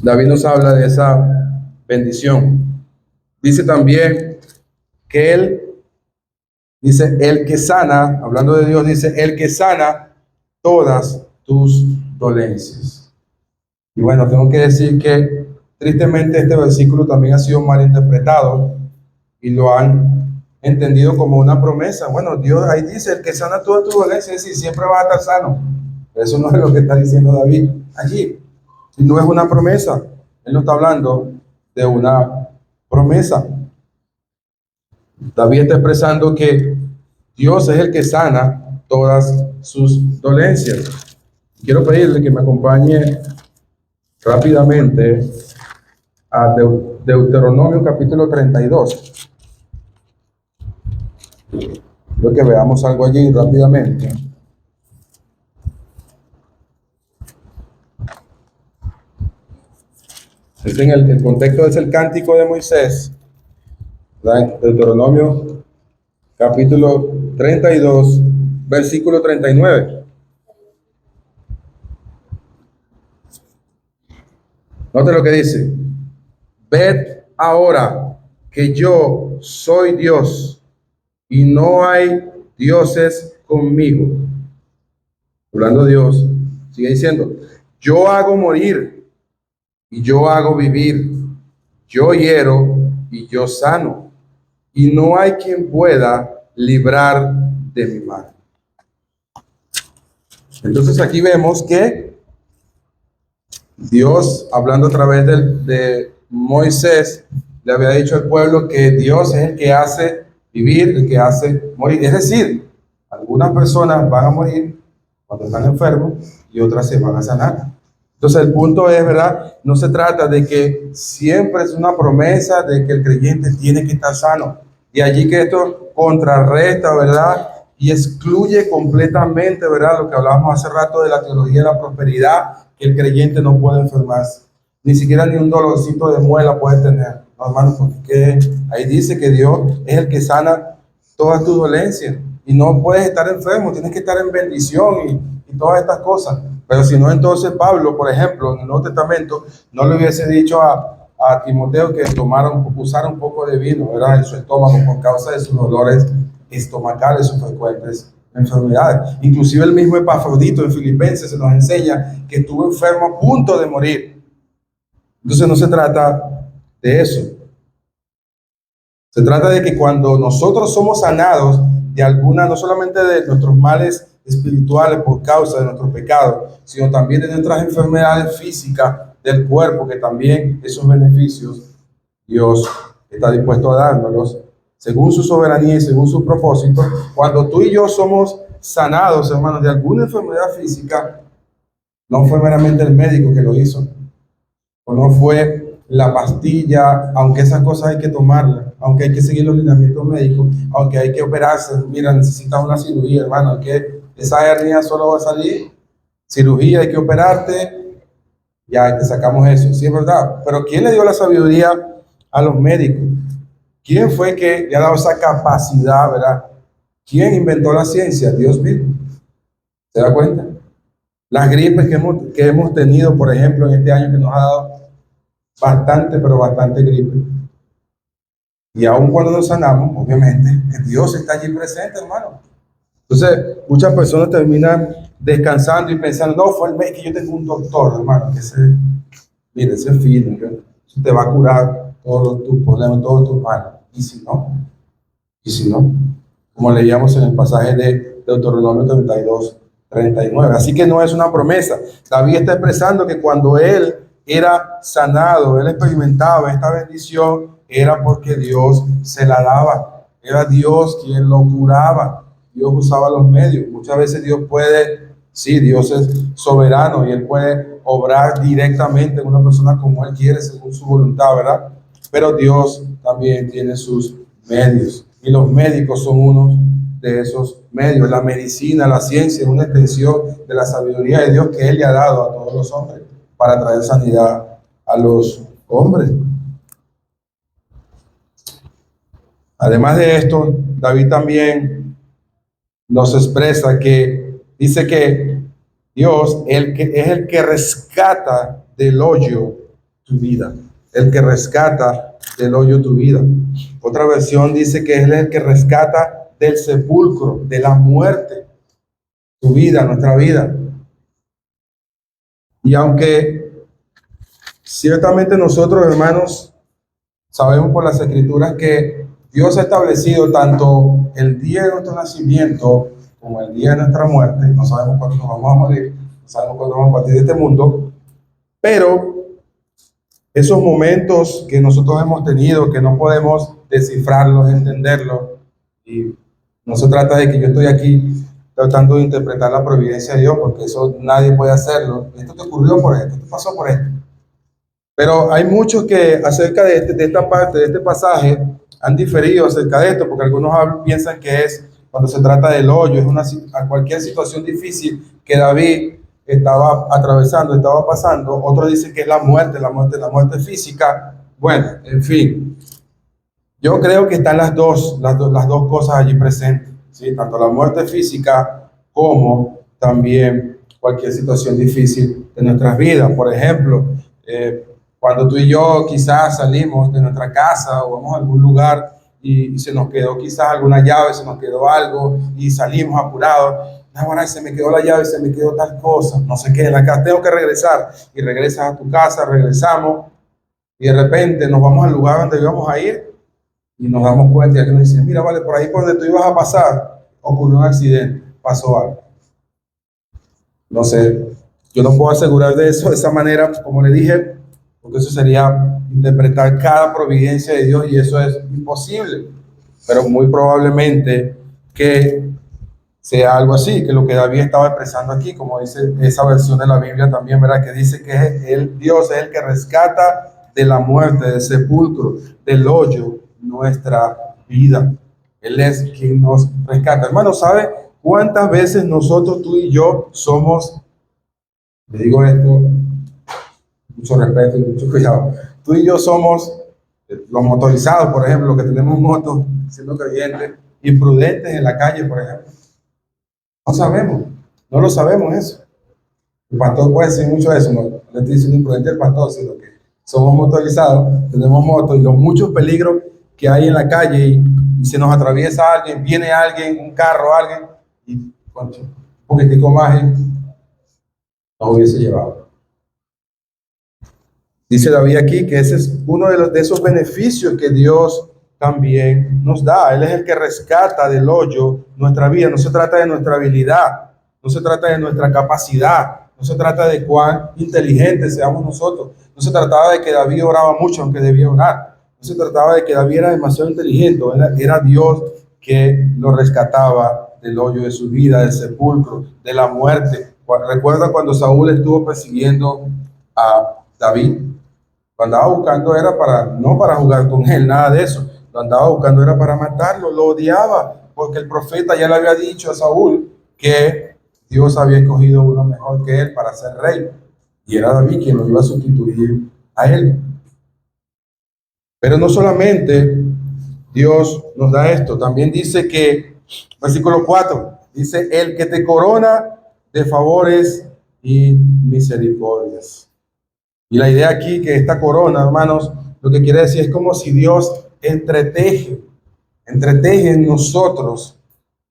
David nos habla de esa bendición. Dice también que él Dice, el que sana, hablando de Dios, dice, el que sana todas tus dolencias. Y bueno, tengo que decir que tristemente este versículo también ha sido mal interpretado y lo han entendido como una promesa. Bueno, Dios ahí dice, el que sana todas tus dolencias, es decir, siempre va a estar sano. Eso no es lo que está diciendo David allí. Y no es una promesa. Él no está hablando de una promesa. David está expresando que Dios es el que sana todas sus dolencias. Quiero pedirle que me acompañe rápidamente a Deuteronomio capítulo 32. Quiero que veamos algo allí rápidamente. En el contexto es el cántico de Moisés, ¿verdad? Deuteronomio capítulo 32, versículo 39. Note lo que dice: ved ahora que yo soy Dios y no hay dioses conmigo. Hablando de Dios, sigue diciendo: yo hago morir y yo hago vivir, yo hiero y yo sano, y no hay quien pueda librar de mi mano. Entonces aquí vemos que Dios, hablando a través de Moisés, le había dicho al pueblo que Dios es el que hace vivir, el que hace morir. Es decir, algunas personas van a morir cuando están enfermos y otras se van a sanar. Entonces el punto es, ¿verdad? No se trata de que siempre es una promesa de que el creyente tiene que estar sano. Y allí que esto contrarresta, ¿verdad? Y excluye completamente, ¿verdad? Lo que hablábamos hace rato de la teología de la prosperidad, que el creyente no puede enfermarse. Ni siquiera ni un dolorcito de muela puede tener. No, hermano, porque ahí dice que Dios es el que sana todas tus dolencias. Y no puedes estar enfermo, tienes que estar en bendición y todas estas cosas. Pero si no, entonces Pablo, por ejemplo, en el Nuevo Testamento, no le hubiese dicho a Timoteo que usara un poco de vino, ¿verdad?, en su estómago por causa de sus dolores estomacales, sus frecuentes enfermedades. Inclusive el mismo Epafrodito en Filipenses se nos enseña que estuvo enfermo a punto de morir. Entonces no se trata de eso. Se trata de que cuando nosotros somos sanados de alguna, no solamente de nuestros males espirituales por causa de nuestros pecados, sino también de nuestras enfermedades físicas del cuerpo, que también esos beneficios Dios está dispuesto a dárnoslos según su soberanía y según su propósito. Cuando tú y yo somos sanados, hermanos, de alguna enfermedad física, no fue meramente el médico que lo hizo, o no fue la pastilla, aunque esas cosas hay que tomarlas, aunque hay que seguir los lineamientos médicos, aunque hay que operarse. Mira, necesitas una cirugía, hermano, que esa hernia solo va a salir, cirugía, hay que operarte, ya te sacamos eso, sí es verdad. Pero ¿quién le dio la sabiduría a los médicos? ¿Quién fue que le ha dado esa capacidad, verdad? ¿Quién inventó la ciencia? Dios mismo. ¿Se da cuenta? Las gripes que hemos tenido, por ejemplo, en este año, que nos ha dado bastante, pero bastante gripe. Y aun cuando nos sanamos, obviamente, Dios está allí presente, hermano. Entonces, muchas personas terminan descansando y pensando: no, fue el médico, yo tengo un doctor, hermano, que mire, ese es fino, eso te va a curar todos tus problemas, todos tus males. ¿Y si no? ¿Y si no? Como leíamos en el pasaje de Deuteronomio 32, 39. Así que no es una promesa. David está expresando que cuando él era sanado, él experimentaba esta bendición, era porque Dios se la daba. Era Dios quien lo curaba. Dios usaba los medios. Muchas veces Dios puede, sí, Dios es soberano y Él puede obrar directamente en una persona como Él quiere, según su voluntad, ¿verdad? Pero Dios también tiene sus medios. Y los médicos son unos de esos medios. La medicina, la ciencia es una extensión de la sabiduría de Dios que Él le ha dado a todos los hombres para traer sanidad a los hombres. Además de esto, David también nos expresa que dice que Dios es el que rescata del hoyo tu vida. El que rescata del hoyo tu vida. Otra versión dice que Él es el que rescata del sepulcro, de la muerte, tu vida, nuestra vida. Y aunque ciertamente nosotros, hermanos, sabemos por las Escrituras que Dios ha establecido tanto el día de nuestro nacimiento como el día de nuestra muerte, no sabemos cuándo nos vamos a morir, no sabemos cuándo vamos a partir de este mundo, pero esos momentos que nosotros hemos tenido, que no podemos descifrarlos, entenderlos, y no se trata de que yo estoy aquí tratando de interpretar la providencia de Dios, porque eso nadie puede hacerlo. Esto te ocurrió por esto, esto pasó por esto. Pero hay muchos que acerca de esta parte, de este pasaje, han diferido acerca de esto, porque algunos piensan que es cuando se trata del hoyo, es a cualquier situación difícil que David estaba atravesando, estaba pasando. Otros dicen que es la muerte física. Bueno, en fin, yo creo que están las dos cosas allí presentes, ¿sí? Tanto la muerte física como también cualquier situación difícil de nuestras vidas. Por ejemplo, cuando tú y yo quizás salimos de nuestra casa o vamos a algún lugar y se nos quedó quizás alguna llave, se nos quedó algo y salimos apurados. Ahora se me quedó la llave, se me quedó tal cosa, no sé qué, en la casa tengo que regresar. Y regresas a tu casa, regresamos y de repente nos vamos al lugar donde íbamos a ir y nos damos cuenta y que nos dicen, mira, vale, por ahí por donde tú ibas a pasar ocurrió un accidente, pasó algo. No sé, yo no puedo asegurar de eso de esa manera, como le dije, porque eso sería interpretar cada providencia de Dios y eso es imposible, pero muy probablemente que sea algo así, que lo que David estaba expresando aquí, como dice esa versión de la Biblia también, ¿verdad? Que dice que Dios es el que rescata de la muerte, del sepulcro, del hoyo, nuestra vida. Él es quien nos rescata. Hermano, ¿sabe cuántas veces nosotros, tú y yo, somos, le digo esto, mucho respeto y mucho cuidado, tú y yo somos los motorizados, por ejemplo, los que tenemos motos, siendo creyentes, imprudentes en la calle, por ejemplo? No sabemos, no lo sabemos eso. El pastor puede decir mucho de eso, no le estoy diciendo imprudente al pastor, sino que somos motorizados, tenemos motos y los muchos peligros que hay en la calle y se nos atraviesa alguien, viene alguien, un carro, alguien, y concho, un poquitico más y nos hubiese llevado. Dice David aquí que ese es uno de esos beneficios que Dios también nos da. Él es el que rescata del hoyo nuestra vida. No se trata de nuestra habilidad, no se trata de nuestra capacidad, no se trata de cuán inteligentes seamos nosotros. No se trataba de que David oraba mucho, aunque debía orar. No se trataba de que David era demasiado inteligente. Era Dios que lo rescataba del hoyo de su vida, del sepulcro, de la muerte. Recuerda cuando Saúl estuvo persiguiendo a David. Lo andaba buscando era no para jugar con él, nada de eso. Lo andaba buscando era para matarlo, lo odiaba, porque el profeta ya le había dicho a Saúl que Dios había escogido uno mejor que él para ser rey. Y era David quien lo iba a sustituir a él. Pero no solamente Dios nos da esto, también dice que, versículo 4, dice, el que te corona de favores y misericordias. Y la idea aquí, que esta corona, hermanos, lo que quiere decir es como si Dios entreteje en nosotros,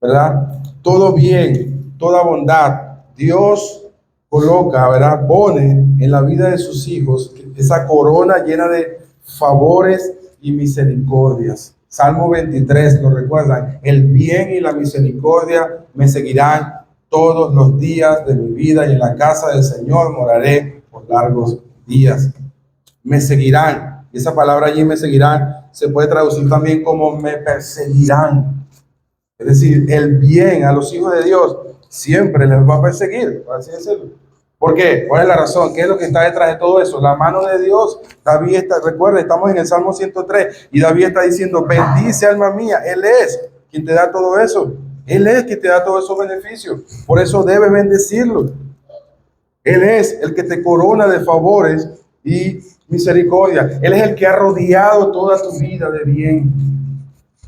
¿verdad? Todo bien, toda bondad. Dios coloca, ¿verdad? Pone en la vida de sus hijos esa corona llena de favores y misericordias. Salmo 23, ¿lo recuerdan? El bien y la misericordia me seguirán todos los días de mi vida y en la casa del Señor moraré por largos días. Me seguirán. Y esa palabra allí, me seguirán, se puede traducir también como me perseguirán. Es decir, el bien a los hijos de Dios siempre les va a perseguir, por así decirlo. ¿Por qué? ¿Cuál es la razón? ¿Qué es lo que está detrás de todo eso? La mano de Dios. David recuerda, estamos en el Salmo 103 y David está diciendo, bendice alma mía. Él es quien te da todo eso. Él es quien te da todos esos beneficios. Por eso debes bendecirlo. Él es el que te corona de favores y misericordia. Él es el que ha rodeado toda tu vida de bien.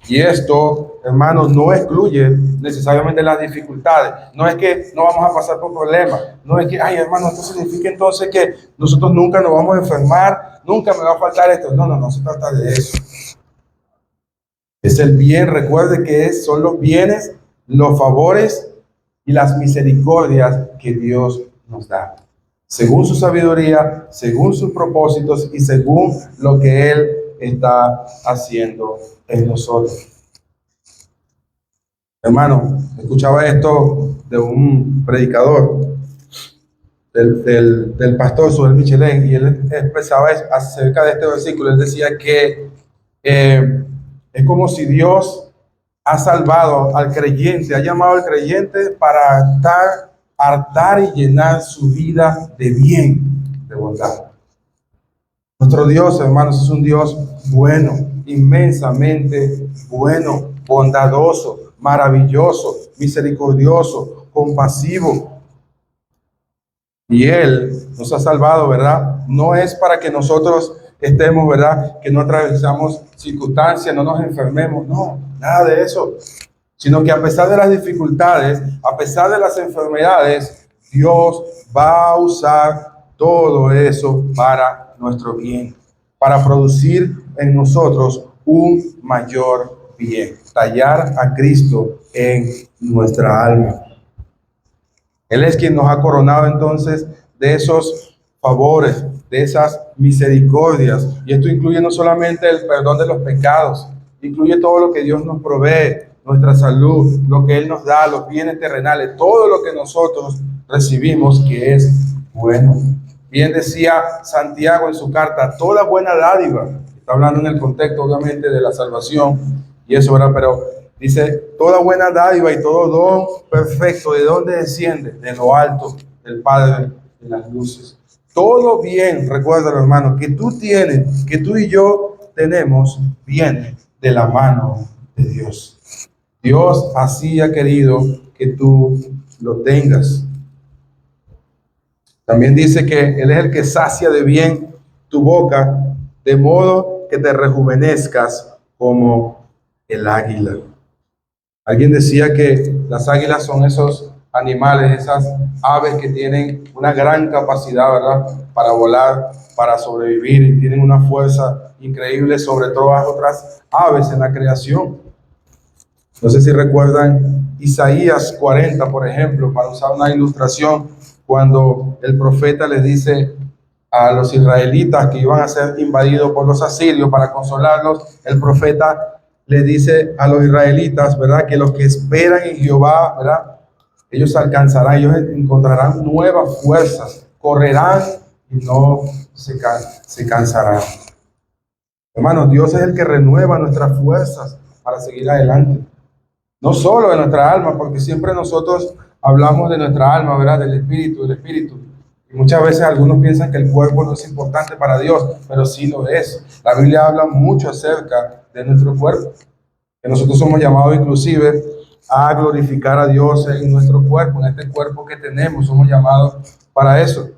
Y esto, hermanos, no excluye necesariamente las dificultades. No es que no vamos a pasar por problemas. No es que, ay, hermano, esto significa entonces que nosotros nunca nos vamos a enfermar, nunca me va a faltar esto. No se trata de eso. Es el bien, recuerde que son los bienes, los favores y las misericordias que Dios nos da, según su sabiduría, según sus propósitos y según lo que Él está haciendo en nosotros. Hermano, escuchaba esto de un predicador, del pastor Joel Michelén, y él expresaba acerca de este versículo. Él decía que es como si Dios ha salvado al creyente, ha llamado al creyente para hartar y llenar su vida de bien, de bondad. Nuestro Dios, hermanos, es un Dios bueno, inmensamente bueno, bondadoso, maravilloso, misericordioso, compasivo. Y Él nos ha salvado, ¿verdad? No es para que nosotros estemos, ¿verdad? Que no atravesamos circunstancias, no nos enfermemos, no, nada de eso. Sino que a pesar de las dificultades, a pesar de las enfermedades, Dios va a usar todo eso para nuestro bien, para producir en nosotros un mayor bien, tallar a Cristo en nuestra alma. Él es quien nos ha coronado entonces de esos favores, de esas misericordias. Y esto incluye no solamente el perdón de los pecados, incluye todo lo que Dios nos provee, nuestra salud, lo que Él nos da, los bienes terrenales, todo lo que nosotros recibimos que es bueno. Bien decía Santiago en su carta, toda buena dádiva, está hablando en el contexto obviamente de la salvación y eso, ¿verdad? Pero dice, toda buena dádiva y todo don perfecto, ¿de dónde desciende? De lo alto, del Padre de las luces. Todo bien, recuérdalo, hermano, que tú tienes, que tú y yo tenemos, viene de la mano de Dios. Dios así ha querido que tú lo tengas. También dice que Él es el que sacia de bien tu boca, de modo que te rejuvenezcas como el águila. Alguien decía que las águilas son esos animales, esas aves que tienen una gran capacidad, ¿verdad?, para volar, para sobrevivir, y tienen una fuerza increíble sobre todas otras aves en la creación. No sé si recuerdan Isaías 40, por ejemplo, para usar una ilustración, cuando el profeta les dice a los israelitas que iban a ser invadidos por los asirios, para consolarlos, el profeta le dice a los israelitas, ¿verdad?, que los que esperan en Jehová, ¿verdad?, ellos alcanzarán, ellos encontrarán nuevas fuerzas, correrán y no se cansarán. Hermanos, Dios es el que renueva nuestras fuerzas para seguir adelante. No solo de nuestra alma, porque siempre nosotros hablamos de nuestra alma, ¿verdad?, del espíritu. Y muchas veces algunos piensan que el cuerpo no es importante para Dios, pero sí lo es. La Biblia habla mucho acerca de nuestro cuerpo, que nosotros somos llamados inclusive a glorificar a Dios en nuestro cuerpo, en este cuerpo que tenemos, somos llamados para eso.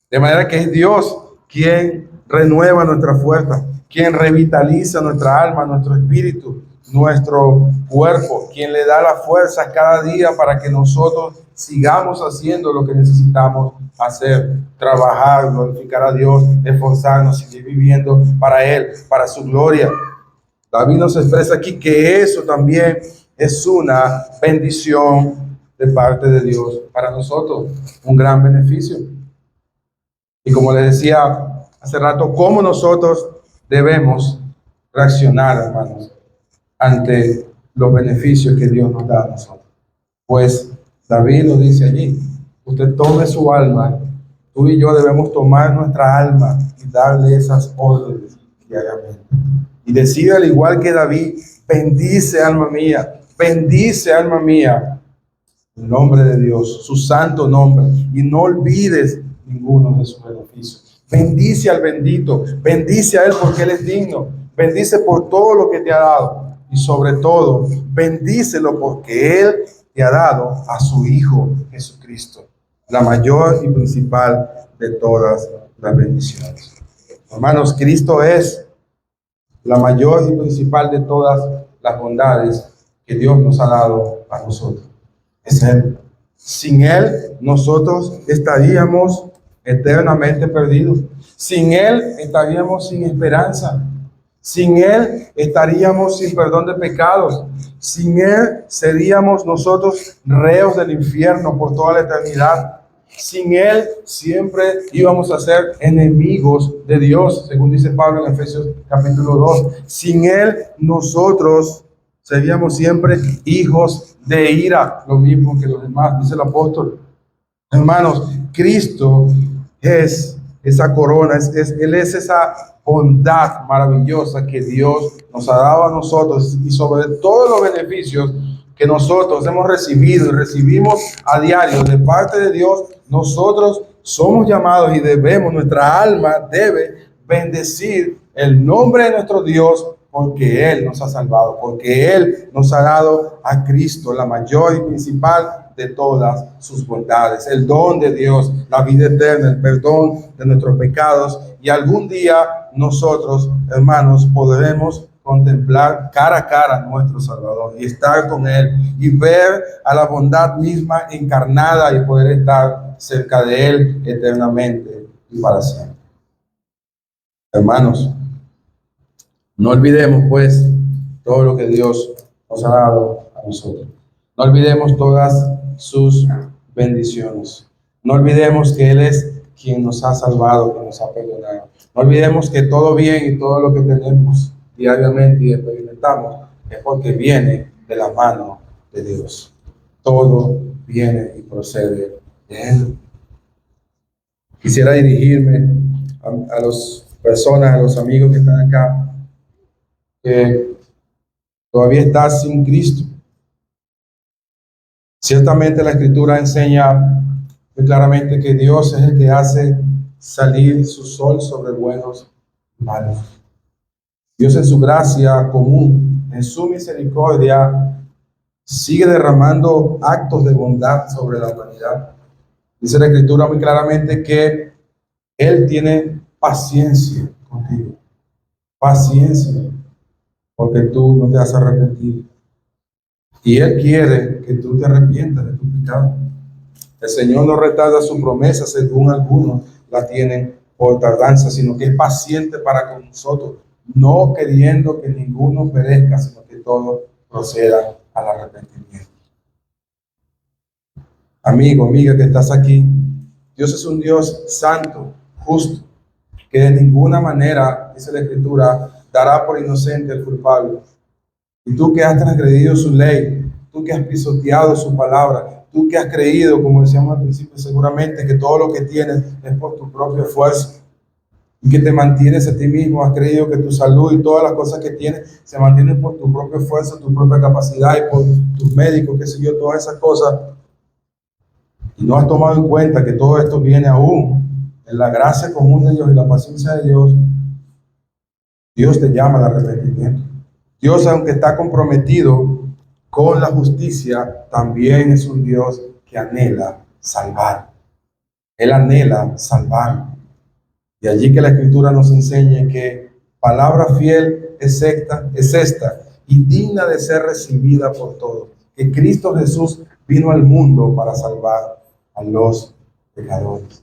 De manera que es Dios quien renueva nuestra fuerza, quien revitaliza nuestra alma, nuestro espíritu, nuestro cuerpo, quien le da la fuerza cada día para que nosotros sigamos haciendo lo que necesitamos hacer, trabajar, glorificar a Dios, esforzarnos, seguir viviendo para Él, para su gloria. David nos expresa aquí que eso también es una bendición de parte de Dios para nosotros, un gran beneficio. Y como les decía hace rato, ¿cómo nosotros debemos reaccionar, hermanos, ante los beneficios que Dios nos da a nosotros? Pues David lo dice allí, usted tome su alma, tú y yo debemos tomar nuestra alma y darle esas órdenes diariamente. Y decide al igual que David, bendice alma mía el nombre de Dios, su santo nombre, y no olvides ninguno de sus beneficios. Bendice al bendito, bendice a Él porque Él es digno, bendice por todo lo que te ha dado, y sobre todo, bendícelo porque Él te ha dado a su Hijo Jesucristo, la mayor y principal de todas las bendiciones. Hermanos, Cristo es la mayor y principal de todas las bondades que Dios nos ha dado a nosotros. Es Él. Sin Él, nosotros estaríamos eternamente perdidos. Sin Él, estaríamos sin esperanza. Sin Él estaríamos sin perdón de pecados. Sin Él seríamos nosotros reos del infierno por toda la eternidad. Sin Él siempre íbamos a ser enemigos de Dios, según dice Pablo en Efesios capítulo 2. Sin Él nosotros seríamos siempre hijos de ira, lo mismo que los demás, dice el apóstol. Hermanos, Cristo es esa corona, Él es esa bondad maravillosa que Dios nos ha dado a nosotros, y sobre todos los beneficios que nosotros hemos recibido y recibimos a diario de parte de Dios, nosotros somos llamados y debemos, nuestra alma debe bendecir el nombre de nuestro Dios, porque Él nos ha salvado, porque Él nos ha dado a Cristo, la mayor y principal de todas sus bondades, el don de Dios, la vida eterna, el perdón de nuestros pecados. Y algún día nosotros, hermanos, podremos contemplar cara a cara a nuestro Salvador y estar con Él y ver a la bondad misma encarnada y poder estar cerca de Él eternamente y para siempre. Hermanos, no olvidemos pues todo lo que Dios nos ha dado a nosotros. No olvidemos todas sus bendiciones. No olvidemos que Él es quien nos ha salvado, quien nos ha perdonado. No olvidemos que todo bien y todo lo que tenemos diariamente y experimentamos es porque viene de la mano de Dios. Todo viene y procede de Él. Quisiera dirigirme a las personas, a los amigos que están acá, que todavía están sin Cristo. Ciertamente la Escritura enseña muy claramente que Dios es el que hace salir su sol sobre buenos y malos. Dios en su gracia común, en su misericordia, sigue derramando actos de bondad sobre la humanidad. Dice la Escritura muy claramente que Él tiene paciencia contigo. Paciencia, porque tú no te has arrepentido. Y Él quiere que tú te arrepientas de tu pecado. El Señor no retarda su promesa, según algunos la tienen por tardanza, sino que es paciente para con nosotros, no queriendo que ninguno perezca, sino que todos procedan al arrepentimiento. Amigo, amiga que estás aquí, Dios es un Dios santo, justo, que de ninguna manera, dice la Escritura, dará por inocente al culpable. Y tú que has transgredido su ley, tú que has pisoteado su palabra, tú que has creído, como decíamos al principio, seguramente que todo lo que tienes es por tu propio esfuerzo y que te mantienes a ti mismo, has creído que tu salud y todas las cosas que tienes se mantienen por tu propio esfuerzo, tu propia capacidad y por tus médicos, qué sé yo, todas esas cosas. Y no has tomado en cuenta que todo esto viene aún en la gracia común de Dios y la paciencia de Dios. Dios te llama al arrepentimiento. Dios, aunque está comprometido con la justicia, también es un Dios que anhela salvar. Él anhela salvar. Y allí que la Escritura nos enseña que palabra fiel es esta y digna de ser recibida por todos, que Cristo Jesús vino al mundo para salvar a los pecadores.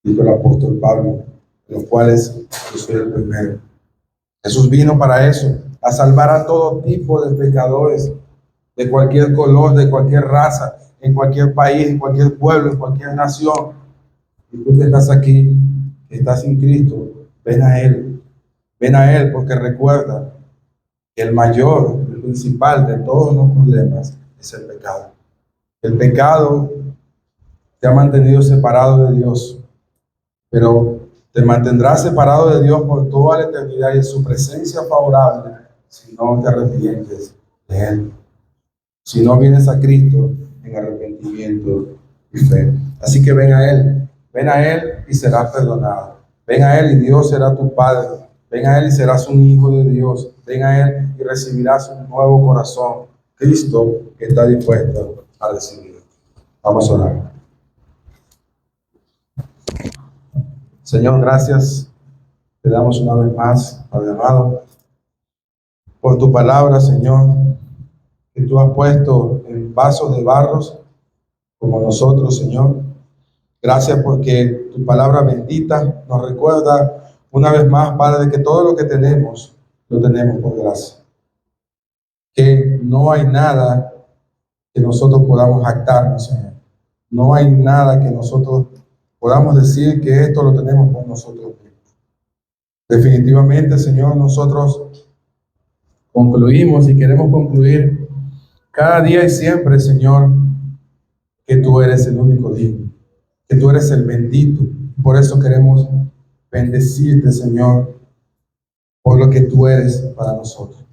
Dijo el apóstol Pablo, de los cuales yo soy el primero. Jesús vino para eso, a salvar a todo tipo de pecadores, de cualquier color, de cualquier raza, en cualquier país, en cualquier pueblo, en cualquier nación. Y tú que estás aquí, que estás sin Cristo, ven a Él, porque recuerda que el mayor, el principal de todos los problemas es el pecado. El pecado te ha mantenido separado de Dios, pero te mantendrás separado de Dios por toda la eternidad y en su presencia favorable si no te arrepientes de Él. Si no vienes a Cristo en arrepentimiento y fe. Así que ven a Él y serás perdonado. Ven a Él y Dios será tu Padre. Ven a Él y serás un hijo de Dios. Ven a Él y recibirás un nuevo corazón. Cristo que está dispuesto a recibir. Vamos a orar. Señor, gracias. Te damos una vez más, Padre amado, por tu palabra, Señor, que tú has puesto en vasos de barros como nosotros, Señor. Gracias porque tu palabra bendita nos recuerda una vez más, Padre, de que todo lo que tenemos lo tenemos por gracia. Que no hay nada que nosotros podamos jactarnos, Señor. No hay nada que nosotros podamos decir que esto lo tenemos por nosotros mismos. Definitivamente, Señor, nosotros concluimos y queremos concluir cada día y siempre, Señor, que tú eres el único digno, que tú eres el bendito. Por eso queremos bendecirte, Señor, por lo que tú eres para nosotros,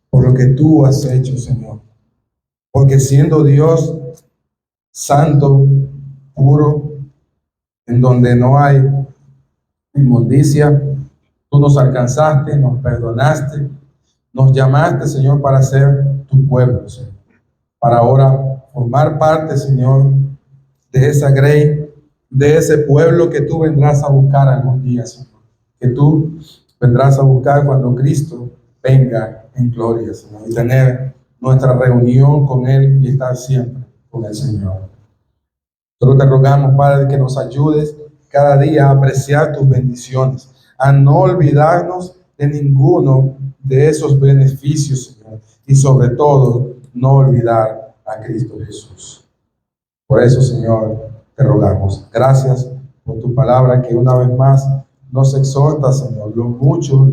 por lo que tú has hecho, Señor. Porque siendo Dios santo, puro, en donde no hay inmundicia, tú nos alcanzaste, nos perdonaste, nos llamaste, Señor, para ser tu pueblo, Señor. Para ahora formar parte, Señor, de esa grey, de ese pueblo que tú vendrás a buscar algún día, Señor. Que tú vendrás a buscar cuando Cristo venga en gloria, Señor. Y tener nuestra reunión con Él y estar siempre con el Señor. Nosotros te rogamos, Padre, que nos ayudes cada día a apreciar tus bendiciones, a no olvidarnos de ninguno de esos beneficios, Señor, y sobre todo, no olvidar a Cristo Jesús. Por eso, Señor, te rogamos. Gracias por tu palabra que una vez más nos exhorta, Señor, lo mucho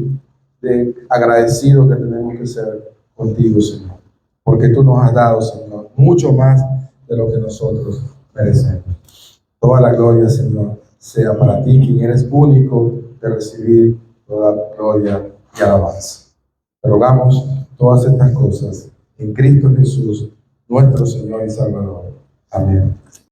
de agradecido que tenemos que ser contigo, Señor, porque tú nos has dado, Señor, mucho más de lo que nosotros merecemos. Toda la gloria, Señor, sea para ti, quien eres único de recibir toda gloria y alabanza. Te rogamos todas estas cosas en Cristo Jesús, nuestro Señor y Salvador. Amén.